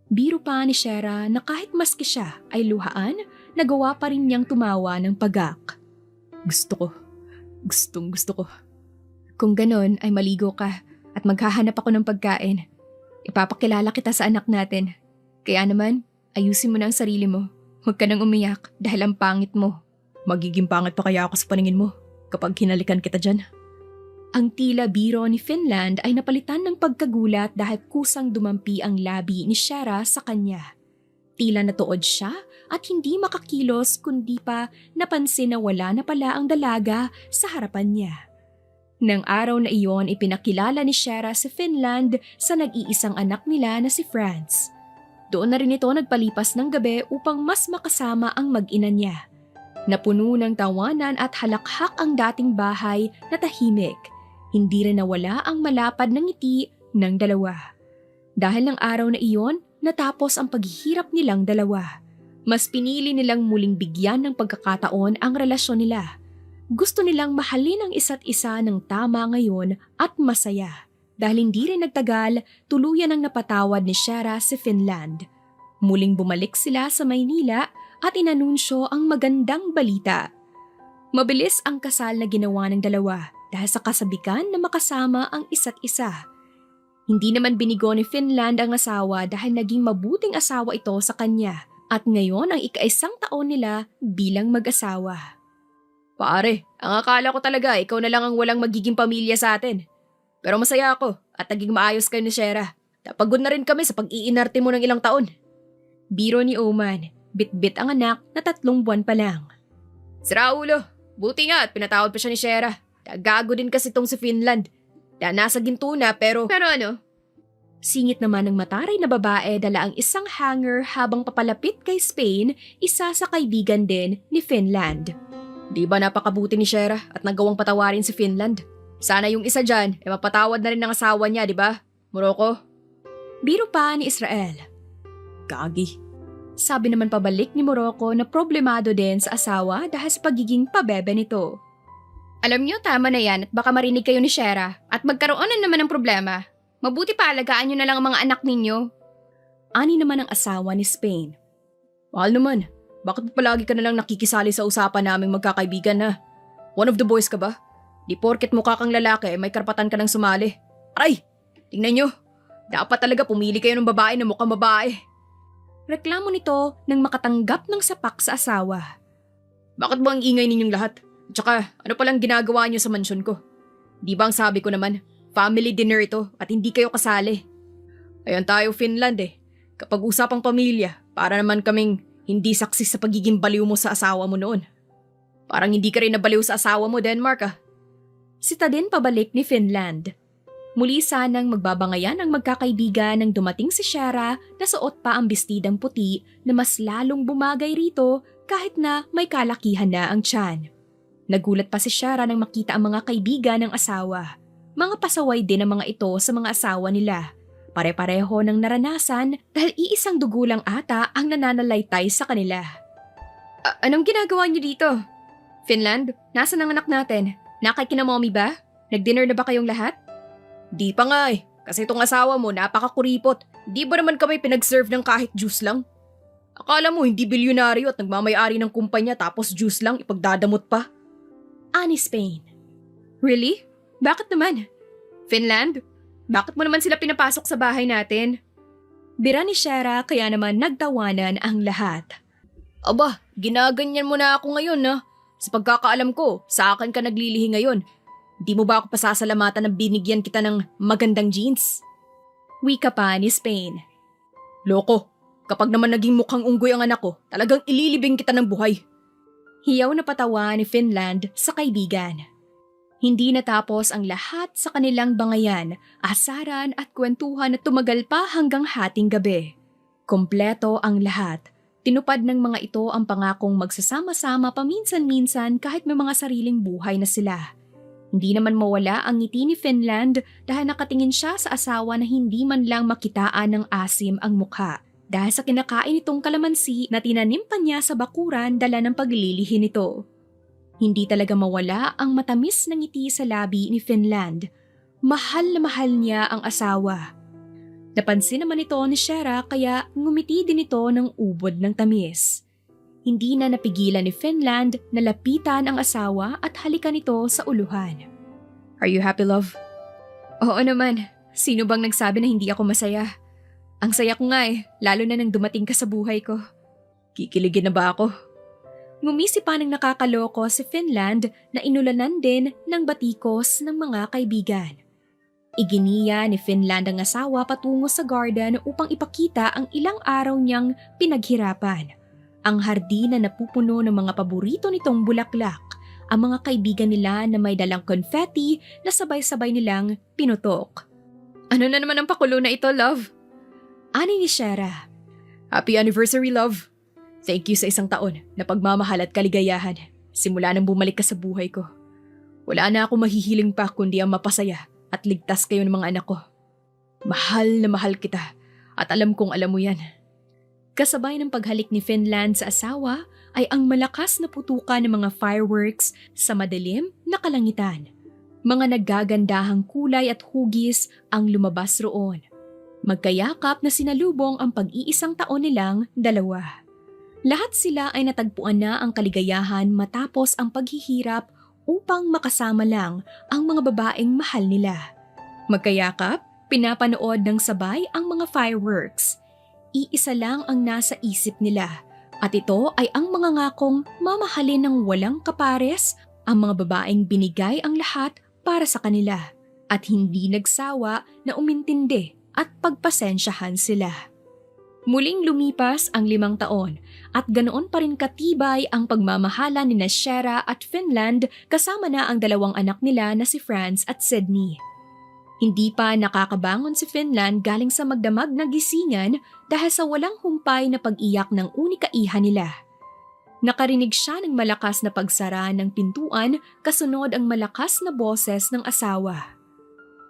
Biro pa ni Shara na kahit maski siya ay luhaan, nagawa pa rin niyang tumawa ng pagak. Gusto ko. Gusto ko. Kung ganon ay maligo ka at maghahanap ako ng pagkain. Ipapakilala kita sa anak natin. Kaya naman, ayusin mo na ang sarili mo. Huwag ka nang umiyak dahil ang pangit mo. Magiging pangit pa kaya ako sa paningin mo kapag hinalikan kita dyan? Ang tila biro ni Finland ay napalitan ng pagkagulat dahil kusang dumampi ang labi ni Shara sa kanya. Tila natuod siya at hindi makakilos kundi pa napansin na wala na pala ang dalaga sa harapan niya. Nang araw na iyon ipinakilala ni Shara si Finland sa nag-iisang anak nila na si Franz. Doon na rin ito nagpalipas ng gabi upang mas makasama ang mag-ina niya. Napuno ng tawanan at halakhak ang dating bahay na tahimik. Hindi rin nawala ang malapad ng ngiti ng dalawa. Dahil ng araw na iyon, natapos ang paghihirap nilang dalawa. Mas pinili nilang muling bigyan ng pagkakataon ang relasyon nila. Gusto nilang mahalin ang isa't isa ng tama ngayon at masaya. Dahil hindi rin nagtagal, tuluyan ang napatawad ni Shara si Finland. Muling bumalik sila sa Maynila at inanunsyo ang magandang balita. Mabilis ang kasal na ginawa ng dalawa dahil sa kasabikan na makasama ang isa't isa. Hindi naman binigo ni Finland ang asawa dahil naging mabuting asawa ito sa kanya At ngayon ang ika-1 taon nila bilang mag-asawa. Pare, ang akala ko talaga ikaw na lang ang walang magiging pamilya sa atin. Pero masaya ako at naging maayos kayo ni Shera. Napagod na rin kami sa pag-iinarte mo ng ilang taon. Biro ni Oman, bit-bit ang anak na 3 buwan pa lang. Si Raulo, buti nga at pinatawad pa siya ni Shera. Gago din kasi tong si Finland. Nasa ginto na pero... Pero ano? Singit naman ng mataray na babae dala ang isang hanger habang papalapit kay Spain, isa sa kaibigan din ni Finland. Di ba napakabuti ni Shera at nagawang patawarin si Finland? Sana yung isa dyan, mapatawad na rin ng asawa niya, di ba? Morocco? Biro pa ni Israel. Gagi. Sabi naman pabalik ni Morocco na problemado din sa asawa dahil sa pagiging pabebe nito. Alam niyo, tama na yan at baka marinig kayo ni Shera at magkaroon na naman ng problema. Mabuti pa alagaan niyo na lang ang mga anak ninyo. Ani naman ang asawa ni Spain. Mahal naman, bakit palagi ka na lang nakikisali sa usapan naming magkakaibigan na? One of the boys ka ba? Di porket mukha kang lalaki may karapatan ka nang sumali. Aray! Tingnan niyo, dapat talaga pumili kayo ng babae na mukhang babae. Reklamo nito nang makatanggap ng sapak sa asawa. Bakit ba ang ingay ninyong lahat? Tsaka ano palang ginagawa niyo sa mansyon ko? Di ba ang sabi ko naman, family dinner ito at hindi kayo kasali. Ayan tayo Finland eh. Kapag usapang pamilya, para naman kaming hindi saksi sa pagiging baliw mo sa asawa mo noon. Parang hindi ka rin nabaliw sa asawa mo, Denmark ah. Sita din pabalik ni Finland. Muli sanang magbabangayan ang magkakaibigan nang dumating si Shera na suot pa ang bestidang puti na mas lalong bumagay rito kahit na may kalakihan na ang tiyan. Nagulat pa si Shera nang makita ang mga kaibigan ng asawa. Mga pasaway din ang mga ito sa mga asawa nila. Pare-pareho ng naranasan dahil iisang dugo lang ata ang nananalaytay sa kanila. Anong ginagawa niyo dito? Finland, nasan ang anak natin? Nakay kina mommy ba? Nag-dinner na ba kayong lahat? Di pa nga eh, kasi itong asawa mo napakakuripot. Di ba naman kami pinag-serve ng kahit juice lang? Akala mo hindi bilyonaryo at nagmamayari ng kumpanya tapos juice lang ipagdadamot pa? Ani Spain. Really? Bakit naman? Finland? Bakit mo naman sila pinapasok sa bahay natin? Bira ni Shera kaya naman nagtawanan ang lahat. Aba, ginaganyan mo na ako ngayon na. Sa pagkakaalam ko, sa akin ka naglilihi ngayon. Di mo ba ako pasasalamatan na binigyan kita ng magandang jeans? Wika pa ni Spain. Loko, kapag naman naging mukhang unggoy ang anak ko, talagang ililibing kita ng buhay. Hiyaw na patawa ni Finland sa kaibigan. Hindi natapos ang lahat sa kanilang bangayan, asaran at kwentuhan na tumagal pa hanggang hating gabi. Kompleto ang lahat. Tinupad ng mga ito ang pangakong magsasama-sama paminsan-minsan kahit may mga sariling buhay na sila. Hindi naman mawala ang ngiti ni Finland dahil nakatingin siya sa asawa na hindi man lang makitaan ng asim ang mukha dahil sa kinakain itong kalamansi na tinanim pa niya sa bakuran dala ng paglilihi nito. Hindi talaga mawala ang matamis na ngiti sa labi ni Finland. Mahal na mahal niya ang asawa. Napansin naman ito ni Shera kaya ngumiti din ito ng ubod ng tamis. Hindi na napigilan ni Finland na lapitan ang asawa at halikan ito sa uluhan. Are you happy, love? Oo naman. Sino bang nagsabi na hindi ako masaya? Ang saya ko nga eh, lalo na nang dumating ka sa buhay ko. Kikiligin na ba ako? Ngumisi pa ng nakakaloko si Finland na inulanan din ng batikos ng mga kaibigan. Iginiya ni Finland ang asawa patungo sa garden upang ipakita ang ilang araw niyang pinaghirapan. Ang hardin na napupuno ng mga paborito nitong bulaklak, ang mga kaibigan nila na may dalang confetti na sabay-sabay nilang pinutok. Ano na naman ang pakulo na ito, love? Ani ni Shera. Happy anniversary, love. Thank you sa 1 taon na pagmamahal at kaligayahan. Simula nang bumalik ka sa buhay ko. Wala na ako mahihiling pa kundi ang mapasaya at ligtas kayo ng mga anak ko. Mahal na mahal kita at alam kong alam mo yan. Kasabay ng paghalik ni Finland sa asawa ay ang malakas na putukan ng mga fireworks sa madilim na kalangitan. Mga naggagandahang kulay at hugis ang lumabas roon. Magkayakap na sinalubong ang pag-iisang taon nilang dalawa. Lahat sila ay natagpuan na ang kaligayahan matapos ang paghihirap upang makasama lang ang mga babaeng mahal nila. Magkayakap, pinapanood ng sabay ang mga fireworks. iisa lang ang nasa isip nila. At ito ay ang mga ngakong mamahalin ng walang kapares, ang mga babaeng binigay ang lahat para sa kanila at hindi nagsawa na umintindi at pagpasensyahan sila. Muling lumipas ang 5 taon at ganoon pa rin katibay ang pagmamahala ni Shera at Finland kasama na ang 2 anak nila na si Franz at Sydney. Hindi pa nakakabangon si Finland galing sa magdamag na gisingan dahil sa walang humpay na pag-iyak ng unika iha nila. Nakarinig siya ng malakas na pagsara ng pintuan kasunod ang malakas na boses ng asawa.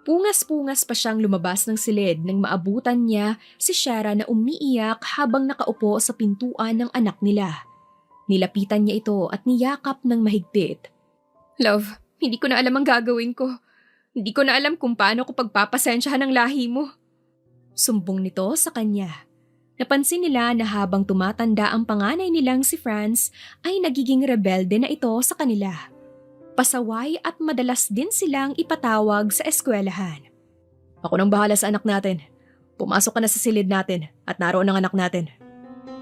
Pungas-pungas pa siyang lumabas ng silid nang maabutan niya si Shera na umiiyak habang nakaupo sa pintuan ng anak nila. Nilapitan niya ito at niyakap ng mahigpit. "Love, hindi ko na alam ang gagawin ko. Hindi ko na alam kung paano ko pagpapasensyahan ang lahi mo." Sumbong nito sa kanya. Napansin nila na habang tumatanda ang panganay nilang si Franz ay nagiging rebelde na ito sa kanila. Pasaway at madalas din silang ipatawag sa eskwelahan. "Ako nang bahala sa anak natin. Pumasok ka na sa silid natin at naroon ang anak natin."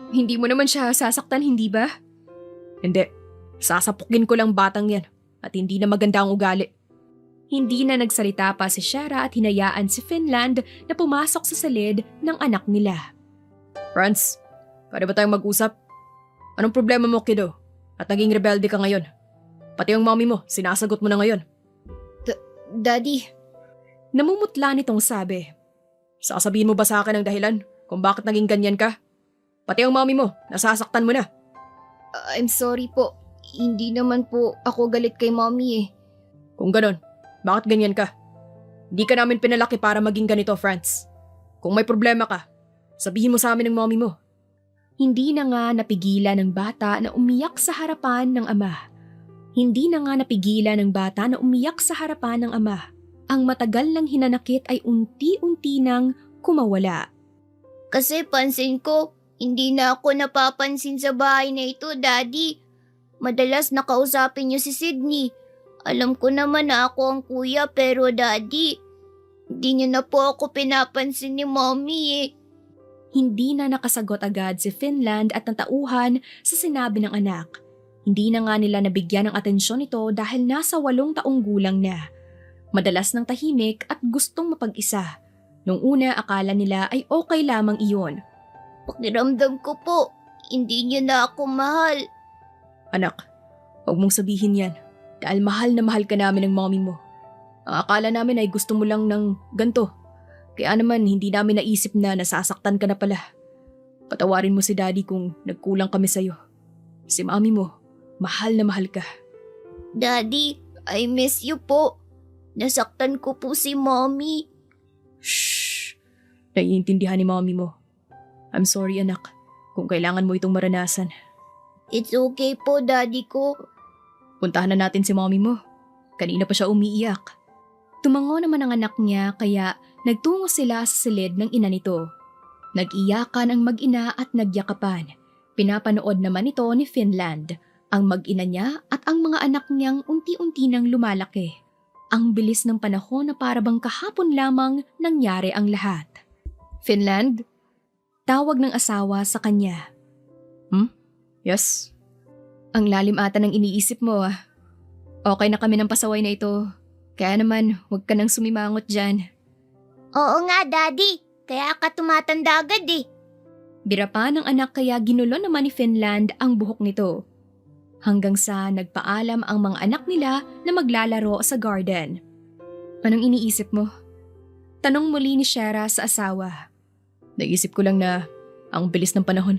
"Hindi mo naman siya sasaktan, hindi ba?" "Hindi. Sasapukin ko lang batang yan at hindi na maganda ang ugali." Hindi na nagsalita pa si Shera at hinayaan si Finland na pumasok sa silid ng anak nila. "Franz, pwede ba tayong mag-usap? Anong problema mo, kiddo? At naging rebelde ka ngayon. Pati yung mommy mo, sinasagot mo na ngayon." Daddy, Namumutla nitong sabi. "Sasabihin mo ba sa akin ang dahilan kung bakit naging ganyan ka? Pati yung mommy mo, nasasaktan mo na." I'm sorry po. Hindi naman po ako galit kay mommy eh. "Kung ganon, bakit ganyan ka? Hindi ka namin pinalaki para maging ganito, Franz. Kung may problema ka, sabihin mo sa amin ng mommy mo." Hindi na nga napigilan ng bata na umiyak sa harapan ng ama. Ang matagal nang hinanakit ay unti-unti nang kumawala. Kasi pansin ko, hindi na ako napapansin sa bahay na ito, Daddy. Madalas nakausapin niyo si Sydney. Alam ko naman na ako ang kuya pero Daddy, hindi niyo na po ako pinapansin ni Mommy eh. Hindi na nakasagot agad si Finland at natauhan sa sinabi ng anak. Hindi na nga nila nabigyan ng atensyon ito dahil nasa 8 taong gulang na. Madalas nang tahimik at gustong mapag-isa. Nung una akala nila ay okay lamang iyon. Pakiramdam ko po, hindi niyo na ako mahal. "Anak, huwag mong sabihin yan dahil mahal na mahal ka namin ng mommy mo. Ang akala namin ay gusto mo lang ng ganto. Kaya naman hindi namin naisip na nasasaktan ka na pala. Patawarin mo si daddy kung nagkulang kami sa'yo. Si mommy mo, mahal na mahal ka." Daddy, I miss you po. Nasaktan ko po si Mommy. Shh! Naiintindihan ni mommy mo. "I'm sorry anak, kung kailangan mo itong maranasan. It's okay po, Daddy ko. Puntahan na natin si mommy mo. Kanina pa siya umiiyak." Tumango naman ang anak niya kaya nagtungo sila sa silid ng ina nito. Nag-iyakan ang mag-ina at nagyakapan. Pinapanood naman ito ni Finland, ang mag-ina niya at ang mga anak niyang unti-unti nang lumalaki. Ang bilis ng panahon na parabang kahapon lamang nangyari ang lahat. "Finland?" Tawag ng asawa sa kanya. "Yes?" "Ang lalim ata ng iniisip mo ah. Okay na kami ng pasaway na ito. Kaya naman, huwag ka nang sumimangot dyan." Oo nga, Daddy. Kaya ka tumatanda agad eh. Bira pa ng anak kaya ginulo naman ni Finland ang buhok nito. Hanggang sa nagpaalam ang mga anak nila na maglalaro sa garden. "Anong iniisip mo?" Tanong muli ni Shera sa asawa. "Naisip ko lang na ang bilis ng panahon.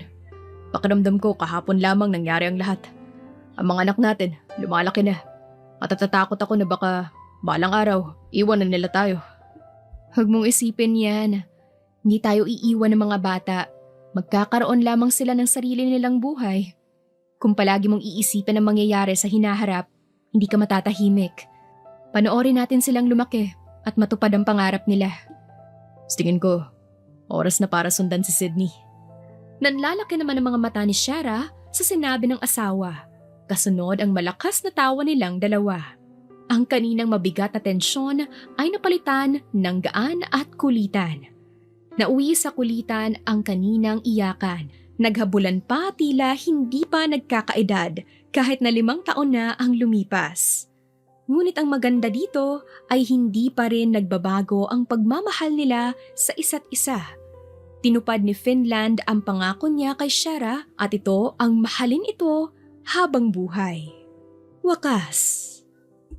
Pakiramdam ko kahapon lamang nangyari ang lahat. Ang mga anak natin, lumalaki na. At natatakot ako na baka balang araw, iwan na nila tayo." "Huwag mong isipin yan. Hindi tayo iiwan ng mga bata. Magkakaroon lamang sila ng sarili nilang buhay. Kung palagi mong iisipin ang mangyayari sa hinaharap, hindi ka matatahimik. Panoorin natin silang lumaki at matupad ang pangarap nila." Tingin ko, oras na para sundan si Sydney. Nanlalaki naman ang mga mata ni Shera sa sinabi ng asawa. Kasunod ang malakas na tawa nilang dalawa. Ang kaninang mabigat na tensyon ay napalitan ng gaan at kulitan. Nauwi sa kulitan ang kaninang iyakan. Naghabulan pa tila hindi pa nagkakaedad kahit na 5 taon na ang lumipas. Ngunit ang maganda dito ay hindi pa rin nagbabago ang pagmamahal nila sa isa't isa. Tinupad ni Finland ang pangako niya kay Shara at ito ang mahalin ito habang buhay. Wakas.